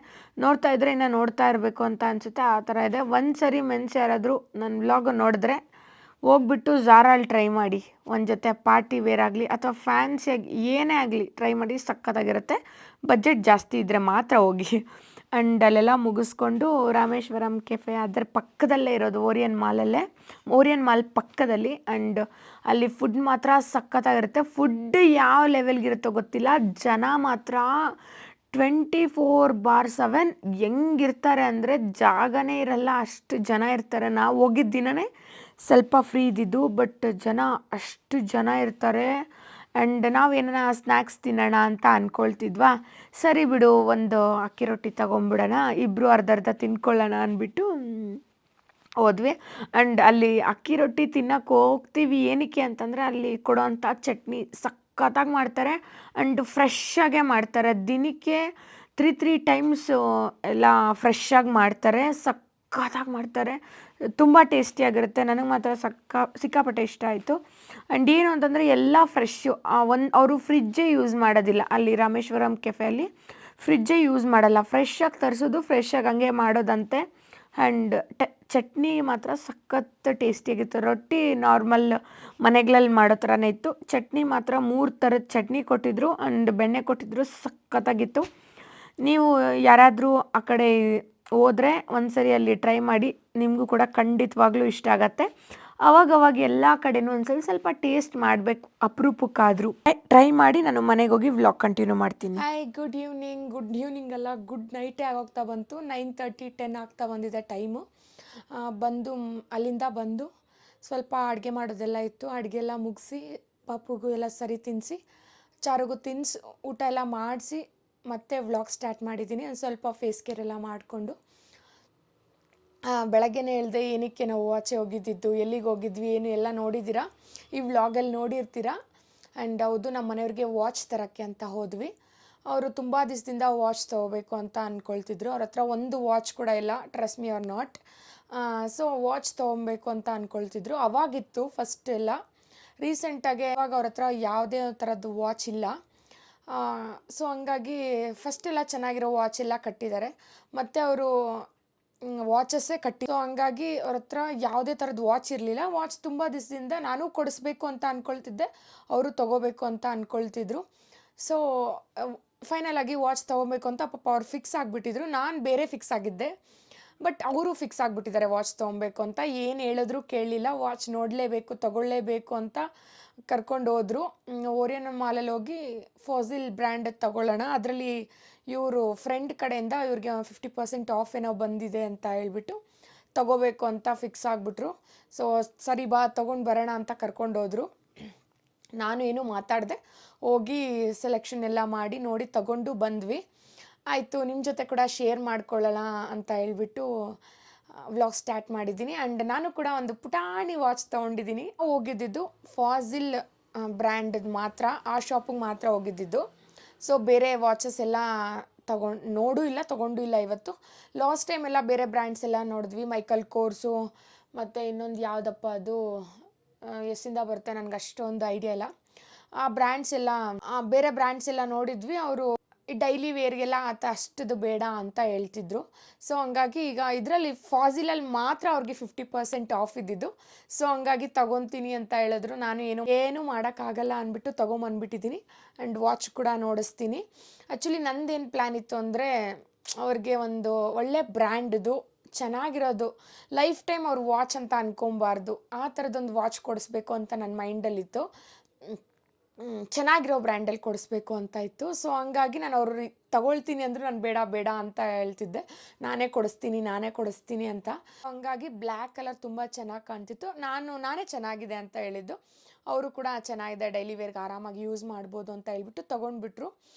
ನೋಡ್ತಾ ಇದ್ದರೆ ಇನ್ನು ನೋಡ್ತಾ ಇರಬೇಕು ಅಂತ ಅನಿಸುತ್ತೆ, ಆ ಥರ ಇದೆ. ಒಂದು ಸರಿ ಮೆನ್ಸ್ ಯಾರಾದರೂ ನನ್ನ ವ್ಲಾಗ್ ನೋಡಿದ್ರೆ ಹೋಗ್ಬಿಟ್ಟು ಝಾರಲ್ಲಿ ಟ್ರೈ ಮಾಡಿ. ಒಂದು ಜೊತೆ ಪಾರ್ಟಿ ವೇರ್ ಆಗಲಿ ಅಥವಾ ಫ್ಯಾನ್ಸಿಯಾಗಿ ಏನೇ ಆಗಲಿ ಟ್ರೈ ಮಾಡಿ, ಸಖತ್ತಾಗಿರುತ್ತೆ. ಬಜೆಟ್ ಜಾಸ್ತಿ ಇದ್ದರೆ ಮಾತ್ರ ಹೋಗಿ. ಆ್ಯಂಡ್ ಅಲ್ಲೆಲ್ಲ ಮುಗಿಸ್ಕೊಂಡು ರಾಮೇಶ್ವರಂ ಕೆಫೆ ಅದರ ಪಕ್ಕದಲ್ಲೇ ಇರೋದು, ಓರಿಯನ್ ಮಾಲ್ ಪಕ್ಕದಲ್ಲಿ. ಆ್ಯಂಡ್ ಅಲ್ಲಿ ಫುಡ್ ಮಾತ್ರ ಸಖತ್ತಾಗಿರುತ್ತೆ. ಫುಡ್ ಯಾವ ಲೆವೆಲ್ಗಿರುತ್ತೋ ಗೊತ್ತಿಲ್ಲ, ಜನ ಮಾತ್ರ 24/7 ಹೆಂಗಿರ್ತಾರೆ ಅಂದರೆ ಜಾಗನೇ ಇರಲ್ಲ, ಅಷ್ಟು ಜನ ಇರ್ತಾರೆ. ನಾವು ಹೋಗಿದ್ದ ದಿನವೇ ಸ್ವಲ್ಪ ಫ್ರೀ ಇದ್ದಿದ್ದು, ಬಟ್ ಜನ ಅಷ್ಟು ಜನ ಇರ್ತಾರೆ. ಆ್ಯಂಡ್ ನಾವು ಏನಾರ ಸ್ನ್ಯಾಕ್ಸ್ ತಿನ್ನೋಣ ಅಂತ ಅಂದ್ಕೊಳ್ತಿದ್ವಾ, ಸರಿ ಬಿಡು ಒಂದು ಅಕ್ಕಿ ರೊಟ್ಟಿ ತೊಗೊಂಬಿಡೋಣ, ಇಬ್ಬರು ಅರ್ಧ ತಿನ್ಕೊಳ್ಳೋಣ ಅಂದ್ಬಿಟ್ಟು ಹೋದ್ವಿ. ಆ್ಯಂಡ್ ಅಲ್ಲಿ ಅಕ್ಕಿ ರೊಟ್ಟಿ ತಿನ್ನೋಕೆ ಹೋಗ್ತೀವಿ ಏನಕ್ಕೆ ಅಂತಂದರೆ ಅಲ್ಲಿ ಕೊಡೋವಂಥ ಚಟ್ನಿ ಸಖತ್ತಾಗಿ ಮಾಡ್ತಾರೆ. ಆ್ಯಂಡ್ ಫ್ರೆಶ್ಶಾಗೇ ಮಾಡ್ತಾರೆ. ದಿನಕ್ಕೆ ತ್ರೀ ಟೈಮ್ಸು ಎಲ್ಲ ಫ್ರೆಶ್ಶಾಗಿ ಮಾಡ್ತಾರೆ, ಸಖತ್ತಾಗಿ ಮಾಡ್ತಾರೆ, ತುಂಬ ಟೇಸ್ಟಿಯಾಗಿರುತ್ತೆ. ನನಗೆ ಮಾತ್ರ ಸಿಕ್ಕಾಪಟ್ಟೆ ಇಷ್ಟ ಆಯಿತು. ಆ್ಯಂಡ್ ಏನು ಅಂತಂದರೆ ಎಲ್ಲ ಫ್ರೆಶ್ಶು, ಅವರು ಫ್ರಿಜ್ಜೇ ಯೂಸ್ ಮಾಡೋದಿಲ್ಲ ಅಲ್ಲಿ ರಾಮೇಶ್ವರಂ ಕೆಫೆಯಲ್ಲಿ. ಫ್ರಿಜ್ಜೇ ಯೂಸ್ ಮಾಡಲ್ಲ, ಫ್ರೆಶ್ಶಾಗಿ ತರಿಸೋದು, ಫ್ರೆಶ್ಶಾಗಿ ಹಂಗೆ ಮಾಡೋದಂತೆ. ಆ್ಯಂಡ್ ಚಟ್ನಿ ಮಾತ್ರ ಸಖತ್ ಟೇಸ್ಟಿಯಾಗಿತ್ತು. ರೊಟ್ಟಿ ನಾರ್ಮಲ್ ಮನೆಗಳಲ್ಲಿ ಮಾಡೋ ಥರನೇ ಇತ್ತು. ಚಟ್ನಿ ಮಾತ್ರ 3 ಥರದ ಚಟ್ನಿ ಕೊಟ್ಟಿದ್ದರು ಆ್ಯಂಡ್ ಬೆಣ್ಣೆ ಕೊಟ್ಟಿದ್ದರು, ಸಖತ್ತಾಗಿತ್ತು. ನೀವು ಯಾರಾದರೂ ಆ ಕಡೆ ಹೋದರೆ ಒಂದ್ಸರಿ ಅಲ್ಲಿ ಟ್ರೈ ಮಾಡಿ, ನಿಮಗೂ ಕೂಡ ಖಂಡಿತವಾಗ್ಲೂ ಇಷ್ಟ ಆಗತ್ತೆ. ಅವಾಗವಾಗ ಎಲ್ಲ ಕಡೆನೂ ಒಂದ್ಸರಿ ಸ್ವಲ್ಪ ಟೇಸ್ಟ್ ಮಾಡಬೇಕು, ಅಪರೂಪಕ್ಕಾದರೂ ಟ್ರೈ ಮಾಡಿ. ನಾನು ಮನೆಗೆ ಹೋಗಿ ವ್ಲಾಗ್ ಕಂಟಿನ್ಯೂ ಮಾಡ್ತೀನಿ. ಹಾಯ್, ಗುಡ್ ಈವ್ನಿಂಗ್ ಅಲ್ಲ, ಗುಡ್ ನೈಟೇ ಆಗೋಗ್ತಾ ಬಂತು. 9:30 10 ಆಗ್ತಾ ಬಂದಿದೆ ಟೈಮು. ಅಲ್ಲಿಂದ ಬಂದು ಸ್ವಲ್ಪ ಅಡುಗೆ ಮಾಡೋದೆಲ್ಲ ಇತ್ತು, ಅಡುಗೆ ಎಲ್ಲ ಮುಗಿಸಿ ಪಾಪುಗೂ ಎಲ್ಲ ಸರಿ ತಿನ್ನಿಸಿ, ಚಾರುಗೂ ತಿನ್ನಿಸಿ, ಊಟ ಎಲ್ಲ ಮಾಡಿಸಿ ಮತ್ತೆ ವ್ಲಾಗ್ ಸ್ಟಾರ್ಟ್ ಮಾಡಿದ್ದೀನಿ. ಒಂದು ಸ್ವಲ್ಪ ಫೇಸ್ ಕೇರ್ ಎಲ್ಲ ಮಾಡಿಕೊಂಡು ಬೆಳಗ್ಗೆನೇ ಹೇಳಿದೆ ಏನಕ್ಕೆ ನಾವು ಆಚೆ ಹೋಗಿದ್ದಿದ್ದು, ಎಲ್ಲಿಗೆ ಹೋಗಿದ್ವಿ, ಏನು ಎಲ್ಲ ನೋಡಿದ್ದೀರಾ, ಈ ವ್ಲಾಗಲ್ಲಿ ನೋಡಿರ್ತೀರ. ಆ್ಯಂಡ್ ಹೌದು, ನಮ್ಮ ಮನೆಯವ್ರಿಗೆ ವಾಚ್ ತರೋಕ್ಕೆ ಅಂತ ಹೋದ್ವಿ. ಅವರು ತುಂಬ ದಿವಸದಿಂದ ವಾಚ್ ತೊಗೋಬೇಕು ಅಂತ ಅಂದ್ಕೊಳ್ತಿದ್ರು. ಅವ್ರ ಹತ್ರ ಒಂದು ವಾಚ್ ಕೂಡ ಇಲ್ಲ, trust me or not. So watch ತೊಗೊಬೇಕು ಅಂತ ಅಂದ್ಕೊಳ್ತಿದ್ರು. ಅವಾಗಿತ್ತು ಫಸ್ಟ್ ಎಲ್ಲ. ರೀಸೆಂಟಾಗಿ ಅವಾಗ ಅವ್ರ ಹತ್ರ ಯಾವುದೇ ಥರದ್ದು ವಾಚ್ ಇಲ್ಲ. ಸೊ ಹಂಗಾಗಿ ಫಸ್ಟೆಲ್ಲ ಚೆನ್ನಾಗಿರೋ ವಾಚ್ ಎಲ್ಲ ಕಟ್ಟಿದ್ದಾರೆ, ಮತ್ತು ಅವರು ವಾಚಸ್ಸೇ ಕಟ್ಟಿ. ಸೊ ಹಂಗಾಗಿ ಅವ್ರ ಹತ್ರ ಯಾವುದೇ ಥರದ್ದು ವಾಚ್ ಇರಲಿಲ್ಲ. ವಾಚ್ ತುಂಬ ದಿವಸದಿಂದ ನಾನು ಕೊಡಿಸ್ಬೇಕು ಅಂತ ಅಂದ್ಕೊಳ್ತಿದ್ದೆ, ಅವರು ತೊಗೋಬೇಕು ಅಂತ ಅಂದ್ಕೊಳ್ತಿದ್ರು. ಸೊ ಫೈನಲ್ ಆಗಿ ವಾಚ್ ತೊಗೋಬೇಕು ಅಂತ ಪಾಪ ಅವ್ರು ಫಿಕ್ಸ್ ಆಗಿಬಿಟ್ಟಿದ್ರು. ನಾನು ಬೇರೆ ಫಿಕ್ಸ್ ಆಗಿದ್ದೆ, ಬಟ್ ಅವರು ಫಿಕ್ಸ್ ಆಗಿಬಿಟ್ಟಿದ್ದಾರೆ ವಾಚ್ ತೊಗೊಬೇಕು ಅಂತ. ಏನು ಹೇಳಿದ್ರು ಕೇಳಲಿಲ್ಲ, ವಾಚ್ ನೋಡಲೇಬೇಕು, ತೊಗೊಳ್ಳೇಬೇಕು ಅಂತ ಕರ್ಕೊಂಡು ಹೋದರು. ಓರಿಯನ್ ಮಾಲಲ್ಲಿ ಹೋಗಿ ಫಾಸಿಲ್ ಬ್ರ್ಯಾಂಡ್ ತೊಗೊಳ್ಳೋಣ, ಅದರಲ್ಲಿ ಇವರು ಫ್ರೆಂಡ್ ಕಡೆಯಿಂದ ಇವ್ರಿಗೆ 50% ಆಫ್ ಏನೋ ಬಂದಿದೆ ಅಂತ ಹೇಳ್ಬಿಟ್ಟು ತೊಗೋಬೇಕು ಅಂತ ಫಿಕ್ಸ್ ಆಗಿಬಿಟ್ರು. ಸೊ ಸರಿ ಬಾ ತೊಗೊಂಡು ಬರೋಣ ಅಂತ ಕರ್ಕೊಂಡು ಹೋದರು. ನಾನು ಏನು ಮಾತಾಡಿದೆ, ಹೋಗಿ ಸೆಲೆಕ್ಷನ್ ಎಲ್ಲ ಮಾಡಿ ನೋಡಿ ತೊಗೊಂಡು ಬಂದ್ವಿ. ಆಯಿತು, ನಿಮ್ಮ ಜೊತೆ ಕೂಡ ಶೇರ್ ಮಾಡ್ಕೊಳ್ಳೋಣ ಅಂತ ಹೇಳ್ಬಿಟ್ಟು ವ್ಲಾಗ್ ಸ್ಟಾರ್ಟ್ ಮಾಡಿದ್ದೀನಿ. ಆ್ಯಂಡ್ ನಾನು ಕೂಡ ಒಂದು ಪುಟಾಣಿ ವಾಚ್ ತೊಗೊಂಡಿದ್ದೀನಿ. ಹೋಗಿದ್ದಿದ್ದು ಫಾಸಿಲ್ ಬ್ರ್ಯಾಂಡದ್ದು ಮಾತ್ರ, ಆ ಶಾಪಿಗೆ ಮಾತ್ರ ಹೋಗಿದ್ದಿದ್ದು. ಸೊ ಬೇರೆ ವಾಚಸ್ ಎಲ್ಲ ತೊಗೊಂಡು ಇಲ್ಲ ಇವತ್ತು. ಲಾಸ್ಟ್ ಟೈಮ್ ಎಲ್ಲ ಬೇರೆ ಬ್ರ್ಯಾಂಡ್ಸ್ ಎಲ್ಲ ನೋಡಿದ್ವಿ, ಮೈಕಲ್ ಕೋರ್ಸು, ಮತ್ತು ಇನ್ನೊಂದು ಯಾವುದಪ್ಪ ಅದು ಎಷ್ಟಿಂದ ಬರುತ್ತೆ ನನಗೆ ಅಷ್ಟೊಂದು ಐಡಿಯಾ ಇಲ್ಲ. ಆ ಬ್ರ್ಯಾಂಡ್ಸ್ ಎಲ್ಲ ಬೇರೆ ಬ್ರ್ಯಾಂಡ್ಸ್ ಎಲ್ಲ ನೋಡಿದ್ವಿ. ಅವರು ಡೈಲಿ ವೇರ್ಗೆಲ್ಲ ಅಷ್ಟದು ಬೇಡ ಅಂತ ಹೇಳ್ತಿದ್ರು. ಸೊ ಹಂಗಾಗಿ ಈಗ ಇದರಲ್ಲಿ ಫಾಸಿಲಲ್ಲಿ ಮಾತ್ರ ಅವ್ರಿಗೆ 50% ಆಫ್ ಇದ್ದಿದ್ದು. ಸೊ ಹಂಗಾಗಿ ತೊಗೊತೀನಿ ಅಂತ ಹೇಳಿದ್ರು. ನಾನು ಏನು ಮಾಡೋಕ್ಕಾಗಲ್ಲ ಅಂದ್ಬಿಟ್ಟು ತೊಗೊಂಬಂದ್ಬಿಟ್ಟಿದ್ದೀನಿ. ಆ್ಯಂಡ್ ವಾಚ್ ಕೂಡ ನೋಡಿಸ್ತೀನಿ. ಆ್ಯಕ್ಚುಲಿ ನಂದೇನು ಪ್ಲ್ಯಾನ್ ಇತ್ತು ಅಂದರೆ, ಅವ್ರಿಗೆ ಒಂದು ಒಳ್ಳೆ ಬ್ರ್ಯಾಂಡ್ದು ಚೆನ್ನಾಗಿರೋದು, ಲೈಫ್ ಟೈಮ್ ಅವ್ರು ವಾಚ್ ಅಂತ ಅಂದ್ಕೊಬಾರ್ದು, ಆ ಥರದೊಂದು ವಾಚ್ ಕೊಡಿಸ್ಬೇಕು ಅಂತ ನನ್ನ ಮೈಂಡಲ್ಲಿತ್ತು. ಚೆನ್ನಾಗಿರೋ ಬ್ರ್ಯಾಂಡಲ್ಲಿ ಕೊಡಿಸ್ಬೇಕು ಅಂತ ಇತ್ತು. ಸೊ ಹಂಗಾಗಿ ನಾನು ಅವರು ತಗೊಳ್ತೀನಿ ಅಂದರು, ನಾನು ಬೇಡ ಅಂತ ಹೇಳ್ತಿದ್ದೆ, ನಾನೇ ಕೊಡಿಸ್ತೀನಿ ಅಂತ. ಹಂಗಾಗಿ ಬ್ಲ್ಯಾಕ್ ಕಲರ್ ತುಂಬ ಚೆನ್ನಾಗಿ ಕಾಣ್ತಿತ್ತು. ನಾನೇ ಚೆನ್ನಾಗಿದೆ ಅಂತ ಹೇಳಿದ್ದು. ಅವರು ಕೂಡ ಚೆನ್ನಾಗಿದೆ, ಡೈಲಿ ವೇರ್ಗೆ ಆರಾಮಾಗಿ ಯೂಸ್ ಮಾಡ್ಬೋದು ಅಂತ ಹೇಳ್ಬಿಟ್ಟು ತೊಗೊಂಡ್ಬಿಟ್ರು.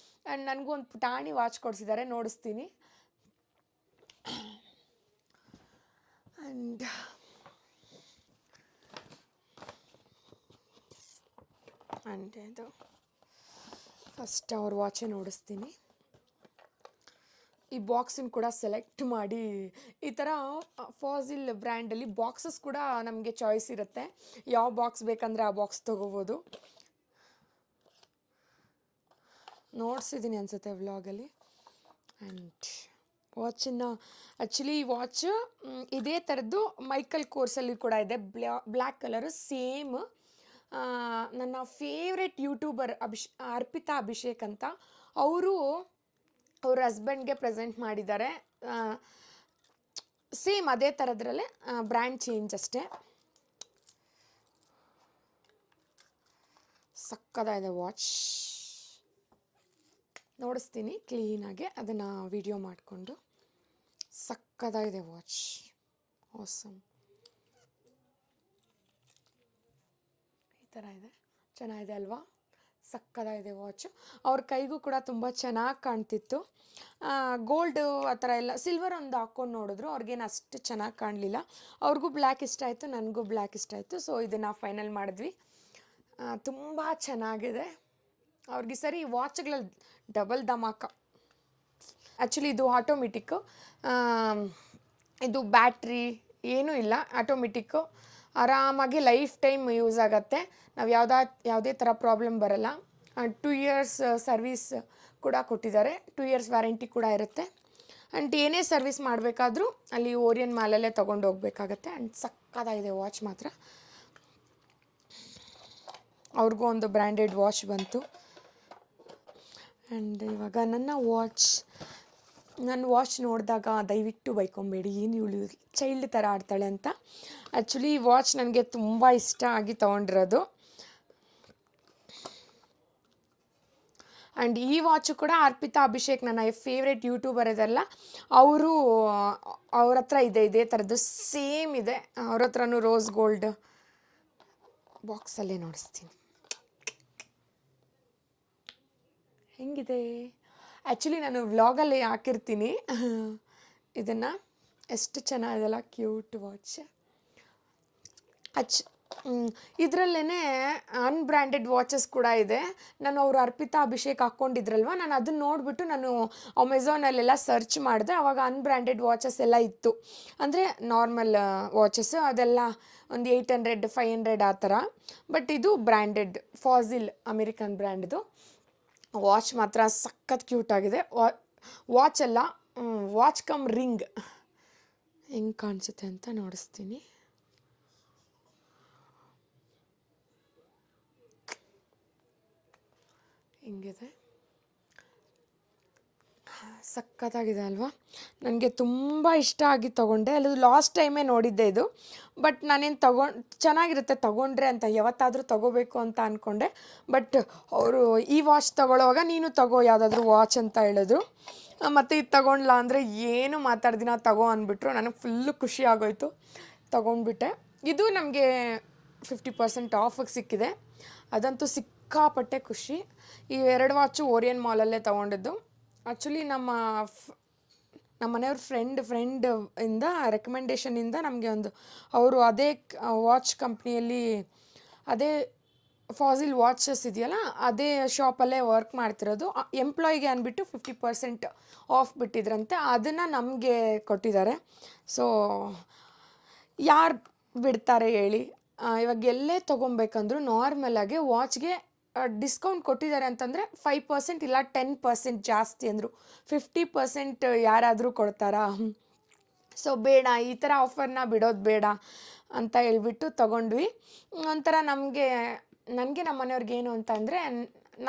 ಆ್ಯಂಡ್ ನನಗೂ ಒಂದು ಪುಟಾಣಿ ವಾಚ್ ಕೊಡಿಸಿದ್ದಾರೆ, ನೋಡಿಸ್ತೀನಿ. ಆ್ಯಂಡ್ ಇದು ಫಸ್ಟ್ ಅವ್ರ ವಾಚೇ ನೋಡಿಸ್ತೀನಿ. ಈ ಬಾಕ್ಸನ್ನು ಕೂಡ ಸೆಲೆಕ್ಟ್ ಮಾಡಿ, ಈ ಥರ ಫಾಸಿಲ್ ಬ್ರ್ಯಾಂಡಲ್ಲಿ ಬಾಕ್ಸಸ್ ಕೂಡ ನಮಗೆ ಚಾಯ್ಸ್ ಇರುತ್ತೆ, ಯಾವ ಬಾಕ್ಸ್ ಬೇಕಂದರೆ ಆ ಬಾಕ್ಸ್ ತೊಗೋಬೋದು. ನೋಡಿಸಿದ್ದೀನಿ ಅನಿಸುತ್ತೆ ವ್ಲಾಗಲ್ಲಿ. ಆ್ಯಂಡ್ ವಾಚನ್ನು ಆ್ಯಕ್ಚುಲಿ ಈ ವಾಚ್ ಇದೇ ಥರದ್ದು ಮೈಕಲ್ ಕೋರ್ಸಲ್ಲಿ ಕೂಡ ಇದೆ, ಬ್ಲ್ಯಾಕ್ ಕಲರು ಸೇಮ್. ನನ್ನ ಫೇವ್ರೆಟ್ ಯೂಟ್ಯೂಬರ್ ಅರ್ಪಿತಾ ಅಭಿಷೇಕ್ ಅಂತ, ಅವ್ರ ಹಸ್ಬೆಂಡ್ಗೆ ಪ್ರೆಸೆಂಟ್ ಮಾಡಿದ್ದಾರೆ. ಸೇಮ್ ಅದೇ ಥರದ್ರಲ್ಲೇ, ಬ್ರ್ಯಾಂಡ್ ಚೇಂಜ್ ಅಷ್ಟೇ. ಸಕ್ಕತ್ತಾಗಿದೆ ವಾಚ್, ನೋಡಿಸ್ತೀನಿ ಕ್ಲೀನಾಗೆ, ಅದನ್ನು ವಿಡಿಯೋ ಮಾಡಿಕೊಂಡು. ಸಕ್ಕತ್ತಾಗಿದೆ ವಾಚ್, ಆಸಮ್. ಈ ಥರ ಇದೆ, ಚೆನ್ನಾಗಿದೆ ಅಲ್ವಾ? ಸಕ್ಕತ್ತಾಗಿದೆ ವಾಚ್. ಅವ್ರ ಕೈಗೂ ಕೂಡ ತುಂಬ ಚೆನ್ನಾಗಿ ಕಾಣ್ತಿತ್ತು. ಗೋಲ್ಡು ಆ ಥರ ಎಲ್ಲ, ಸಿಲ್ವರ್ ಒಂದು ಹಾಕ್ಕೊಂಡು ನೋಡಿದ್ರು, ಅವ್ರಿಗೇನು ಅಷ್ಟು ಚೆನ್ನಾಗಿ ಕಾಣಲಿಲ್ಲ. ಅವ್ರಿಗೂ ಬ್ಲ್ಯಾಕ್ ಇಷ್ಟ ಆಯಿತು, ನನಗೂ ಬ್ಲ್ಯಾಕ್ ಇಷ್ಟ ಆಯಿತು. ಸೊ ಇದನ್ನು ಫೈನಲ್ ಮಾಡಿದ್ವಿ. ತುಂಬ ಚೆನ್ನಾಗಿದೆ. ಅವ್ರಿಗೆ ಸರಿ ವಾಚ್ಗಳಲ್ಲಿ ಡಬಲ್ ಧಮಾಕ. ಆ್ಯಕ್ಚುಲಿ ಇದು ಆಟೋಮೆಟಿಕ್ಕು, ಇದು ಬ್ಯಾಟ್ರಿ ಏನೂ ಇಲ್ಲ, ಆಟೋಮೆಟಿಕ್ಕು, ಆರಾಮಾಗಿ ಲೈಫ್ ಟೈಮ್ ಯೂಸ್ ಆಗುತ್ತೆ. ನಾವು ಯಾವುದೇ ಥರ ಪ್ರಾಬ್ಲಮ್ ಬರಲ್ಲ. 2 ಇಯರ್ಸ್ ಸರ್ವೀಸ್ ಕೂಡ ಕೊಟ್ಟಿದ್ದಾರೆ, 2 ಇಯರ್ಸ್ ವ್ಯಾರಂಟಿ ಕೂಡ ಇರುತ್ತೆ. ಆ್ಯಂಡ್ ಏನೇ ಸರ್ವಿಸ್ ಮಾಡಬೇಕಾದ್ರೂ ಅಲ್ಲಿ ಓರಿಯನ್ ಮಾಲಲ್ಲೇ ತೊಗೊಂಡು ಹೋಗ್ಬೇಕಾಗತ್ತೆ. ಆ್ಯಂಡ್ ಸಕ್ಕತ್ತಾಗಿದೆ ವಾಚ್ ಮಾತ್ರ. ಅವ್ರಿಗೂ ಒಂದು ಬ್ರ್ಯಾಂಡೆಡ್ ವಾಚ್ ಬಂತು. ಆ್ಯಂಡ್ ಇವಾಗ ನನ್ನ ವಾಚ್ ನೋಡಿದಾಗ ದಯವಿಟ್ಟು ಬೈಕೊಂಬೇಡಿ, ಏನು ಇವಳು ಚೈಲ್ಡ್ ಥರ ಆಡ್ತಾಳೆ ಅಂತ. ಆ್ಯಕ್ಚುಲಿ ಈ ವಾಚ್ ನನಗೆ ತುಂಬ ಇಷ್ಟ ಆಗಿ ತೊಗೊಂಡಿರೋದು. ಆ್ಯಂಡ್ ಈ ವಾಚು ಕೂಡ ಅರ್ಪಿತಾ ಅಭಿಷೇಕ್, ನನ್ನ ಫೇವ್ರೆಟ್ ಯೂಟ್ಯೂಬರ್ ಇದೆಲ್ಲ, ಅವ್ರ ಹತ್ರ ಇದೇ ಥರದ್ದು ಸೇಮ್ ಇದೆ. ಅವ್ರ ಹತ್ರನೂ ರೋಸ್ ಗೋಲ್ಡ್ ಬಾಕ್ಸಲ್ಲೇ ನೋಡಿಸ್ತೀನಿ ಹೆಂಗಿದೆ. ಆ್ಯಕ್ಚುಲಿ ನಾನು ವ್ಲಾಗಲ್ಲಿ ಹಾಕಿರ್ತೀನಿ ಇದನ್ನು. ಎಷ್ಟು ಚೆನ್ನಾಗಿದೆಲ್ಲ, ಕ್ಯೂಟ್ ವಾಚ್. ಇದರಲ್ಲೇ ಅನ್ಬ್ರ್ಯಾಂಡೆಡ್ ವಾಚಸ್ ಕೂಡ ಇದೆ. ನಾನು ಅವರು ಅರ್ಪಿತಾ ಅಭಿಷೇಕ್ ಹಾಕ್ಕೊಂಡಿದ್ರಲ್ವ, ನಾನು ಅದನ್ನು ನೋಡಿಬಿಟ್ಟು ನಾನು ಅಮೆಝಾನಲ್ಲೆಲ್ಲ ಸರ್ಚ್ ಮಾಡಿದೆ. ಆವಾಗ ಅನ್ಬ್ರ್ಯಾಂಡೆಡ್ ವಾಚಸ್ ಎಲ್ಲ ಇತ್ತು, ಅಂದರೆ ನಾರ್ಮಲ್ ವಾಚಸ್ಸು ಅದೆಲ್ಲ ಒಂದು 800 500 ಆ ಥರ. ಬಟ್ ಇದು ಬ್ರ್ಯಾಂಡೆಡ್ ಫಾಸಿಲ್ ಅಮೇರಿಕನ್ ಬ್ರ್ಯಾಂಡ್ದು ವಾಚ್ ಮಾತ್ರ ಸಖತ್ ಕ್ಯೂಟ್ ಆಗಿದೆ. ವಾಚ್ ಅಲ್ಲ, ವಾಚ್ ಕಮ್ ರಿಂಗ್ ಹೆಂಗೆ ಕಾಣಿಸುತ್ತೆ ಅಂತ ನೋಡಿಸ್ತೀನಿ. ಹಿಂಗಿದೆ, ಸಖತ್ತಾಗಿದೆ ಅಲ್ವಾ. ನನಗೆ ತುಂಬ ಇಷ್ಟ ಆಗಿ ತೊಗೊಂಡೆ. ಅದು ಲಾಸ್ಟ್ ಟೈಮೇ ನೋಡಿದ್ದೆ ಇದು. ಬಟ್ ನಾನೇನು ಚೆನ್ನಾಗಿರುತ್ತೆ ತೊಗೊಂಡ್ರೆ ಅಂತ ಯಾವತ್ತಾದರೂ ತೊಗೋಬೇಕು ಅಂತ ಅಂದ್ಕೊಂಡೆ. ಬಟ್ ಅವರು ಈ ವಾಚ್ ತೊಗೊಳ್ಳೋವಾಗ ನೀನು ತೊಗೋ ಯಾವುದಾದ್ರೂ ವಾಚ್ ಅಂತ ಹೇಳಿದ್ರು. ಮತ್ತು ಇದು ತೊಗೊಂಡ್ಲಾ ಅಂದರೆ ಏನು ಮಾತಾಡ್ದಿನ ತೊಗೋ ಅಂದ್ಬಿಟ್ರು. ನನಗೆ ಫುಲ್ಲು ಖುಷಿ ಆಗೋಯ್ತು, ತೊಗೊಂಡ್ಬಿಟ್ಟೆ. ಇದು ನಮಗೆ 50% ಆಫಿಗೆ ಸಿಕ್ಕಿದೆ, ಅದಂತೂ ಸಿಕ್ಕಾಪಟ್ಟೆ ಖುಷಿ. ಈ 2 ವಾಚು ಓರಿಯನ್ ಮಾಲಲ್ಲೇ ತೊಗೊಂಡಿದ್ದು. ಆ್ಯಕ್ಚುಲಿ ನಮ್ಮ ಮನೆಯವ್ರ ಫ್ರೆಂಡ್ ಇಂದ ರೆಕಮೆಂಡೇಷನಿಂದ ನಮಗೆ ಅವರು ಅದೇ ವಾಚ್ ಕಂಪ್ನಿಯಲ್ಲಿ, ಅದೇ ಫಾಸಿಲ್ ವಾಚಸ್ ಇದೆಯಲ್ಲ ಅದೇ ಶಾಪಲ್ಲೇ ವರ್ಕ್ ಮಾಡ್ತಿರೋದು. ಎಂಪ್ಲಾಯಿಗೆ ಅಂದ್ಬಿಟ್ಟು 50% ಆಫ್ ಬಿಟ್ಟಿದ್ರಂತೆ, ಅದನ್ನು ನಮಗೆ ಕೊಟ್ಟಿದ್ದಾರೆ. ಸೊ ಯಾರು ಬಿಡ್ತಾರೆ ಹೇಳಿ. ಇವಾಗ ಎಲ್ಲೇ ತೊಗೊಬೇಕಂದ್ರೂ ನಾರ್ಮಲಾಗಿ ವಾಚ್ಗೆ ಡಿಸ್ಕೌಂಟ್ ಕೊಟ್ಟಿದ್ದಾರೆ ಅಂತಂದರೆ 5% ಇಲ್ಲ 10% ಜಾಸ್ತಿ ಅಂದರು. 50% ಯಾರಾದರೂ ಕೊಡ್ತಾರಾ? ಸೊ ಬೇಡ, ಈ ಥರ ಆಫರ್ನ ಬಿಡೋದು ಬೇಡ ಅಂತ ಹೇಳ್ಬಿಟ್ಟು ತೊಗೊಂಡ್ವಿ. ಒಂಥರ ನನಗೆ ನಮ್ಮ ಮನೆಯವ್ರಿಗೆ ಏನು ಅಂತ ಅಂದರೆ,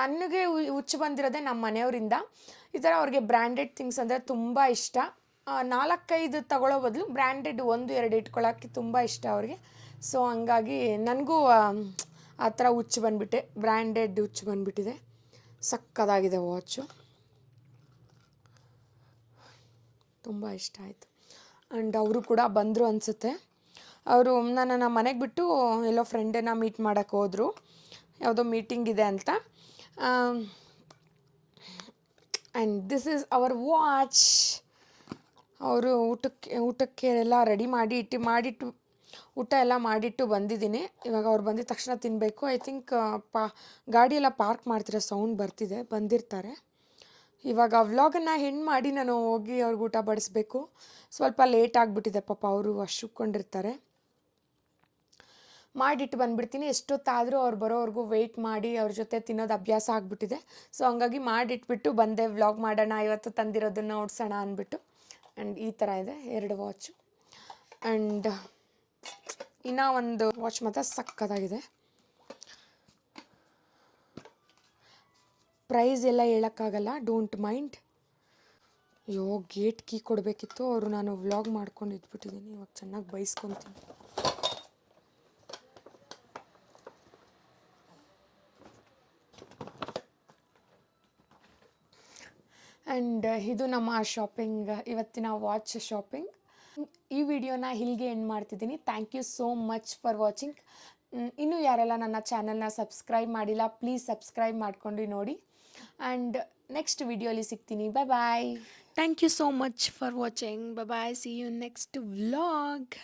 ನನಗೆ ಹುಚ್ಚು ಬಂದಿರೋದೇ ನಮ್ಮ ಮನೆಯವರಿಂದ. ಈ ಥರ ಅವ್ರಿಗೆ ಬ್ರ್ಯಾಂಡೆಡ್ ಥಿಂಗ್ಸ್ ಅಂದರೆ ತುಂಬ ಇಷ್ಟ. 4-5 ತಗೊಳ್ಳೋ ಬದಲು ಬ್ರ್ಯಾಂಡೆಡ್ 1-2 ಇಟ್ಕೊಳ್ಳೋಕ್ಕೆ ತುಂಬ ಇಷ್ಟ ಅವ್ರಿಗೆ. ಸೊ ಹಂಗಾಗಿ ನನಗೂ ಆ ಥರ ಹುಚ್ಚು ಬಂದುಬಿಟ್ಟೆ, ಬ್ರ್ಯಾಂಡೆಡ್ ಹುಚ್ಚು ಬಂದುಬಿಟ್ಟಿದೆ. ಸಕ್ಕತ್ತಾಗಿದೆ ವಾಚು, ತುಂಬ ಇಷ್ಟ ಆಯಿತು. ಆ್ಯಂಡ್ ಅವರು ಕೂಡ ಬಂದರು ಅನಿಸುತ್ತೆ. ಅವರು ನನ್ನನ್ನು ಮನೆಗೆ ಬಿಟ್ಟು ಎಲ್ಲೋ ಫ್ರೆಂಡನ್ನು ಮೀಟ್ ಮಾಡೋಕ್ಕೆ ಹೋದರು, ಯಾವುದೋ ಮೀಟಿಂಗ್ ಇದೆ ಅಂತ. And this is our watch. ಅವರು ಊಟಕ್ಕೆ ಎಲ್ಲ ರೆಡಿ ಮಾಡಿಟ್ಟು ಊಟ ಎಲ್ಲ ಮಾಡಿಟ್ಟು ಬಂದಿದ್ದೀನಿ. ಇವಾಗ ಅವ್ರು ಬಂದಿದ ತಕ್ಷಣ ತಿನ್ನಬೇಕು. ಐ ಥಿಂಕ್ ಗಾಡಿಯೆಲ್ಲ ಪಾರ್ಕ್ ಮಾಡ್ತಿರೋ ಸೌಂಡ್ ಬರ್ತಿದೆ, ಬಂದಿರ್ತಾರೆ. ಇವಾಗ ವ್ಲಾಗನ್ನು ಹೆಣ್ಣು ಮಾಡಿ ನಾನು ಹೋಗಿ ಅವ್ರಿಗೆ ಊಟ ಬಡಿಸ್ಬೇಕು. ಸ್ವಲ್ಪ ಲೇಟ್ ಆಗಿಬಿಟ್ಟಿದೆ ಪಾಪ, ಅವರು ಹಶ್ಕೊಂಡಿರ್ತಾರೆ. ಮಾಡಿಟ್ಟು ಬಂದುಬಿಡ್ತೀನಿ. ಎಷ್ಟೊತ್ತಾದರೂ ಅವ್ರು ಬರೋವರೆಗೂ ವೆಯ್ಟ್ ಮಾಡಿ ಅವ್ರ ಜೊತೆ ತಿನ್ನೋದು ಅಭ್ಯಾಸ ಆಗಿಬಿಟ್ಟಿದೆ. ಸೊ ಹಂಗಾಗಿ ಮಾಡಿಟ್ಬಿಟ್ಟು ಬಂದೆ, ವ್ಲಾಗ್ ಮಾಡೋಣ ಇವತ್ತು ತಂದಿರೋದನ್ನು ಓಡಿಸೋಣ ಅಂದ್ಬಿಟ್ಟು. ಆ್ಯಂಡ್ ಈ ಥರ ಇದೆ 2 ವಾಚು. ಆ್ಯಂಡ್ ಇನ್ನೂ ಒಂದು ವಾಚ್ ಮಾತ್ರ ಸಕ್ಕತ್ತಾಗಿದೆ. ಪ್ರೈಸ್ ಎಲ್ಲ ಹೇಳೋಕ್ಕಾಗಲ್ಲ, ಡೋಂಟ್ ಮೈಂಡ್. ಅಯ್ಯೋ, ಗೇಟ್ ಕೀ ಕೊಡಬೇಕಿತ್ತು, ಅವರು ನಾನು ವ್ಲಾಗ್ ಮಾಡ್ಕೊಂಡು ಇದ್ಬಿಟ್ಟಿದ್ದೀನಿ. ಇವಾಗ ಚೆನ್ನಾಗಿ ಬೈಸ್ಕೊತೀನಿ. ಆ್ಯಂಡ್ ಇದು ನಮ್ಮ ಶಾಪಿಂಗ್, ಇವತ್ತಿನ ವಾಚ್ ಶಾಪಿಂಗ್. ಈ ವಿಡಿಯೋನ ಇಲ್ಲಿಗೆ ಎಂಡ್ ಮಾಡ್ತಿದ್ದೀನಿ. Thank you so much for watching. ಇನ್ನೂ ಯಾರೆಲ್ಲ ನನ್ನ ಚಾನಲ್ನ ಸಬ್ಸ್ಕ್ರೈಬ್ ಮಾಡಿಲ್ಲ, ಪ್ಲೀಸ್ ಸಬ್ಸ್ಕ್ರೈಬ್ ಮಾಡ್ಕೊಂಡು ನೋಡಿ. ಆ್ಯಂಡ್ ನೆಕ್ಸ್ಟ್ ವಿಡಿಯೋಲಿ ಸಿಗ್ತೀನಿ. Bye. Thank you so much for watching. Bye. See you next vlog.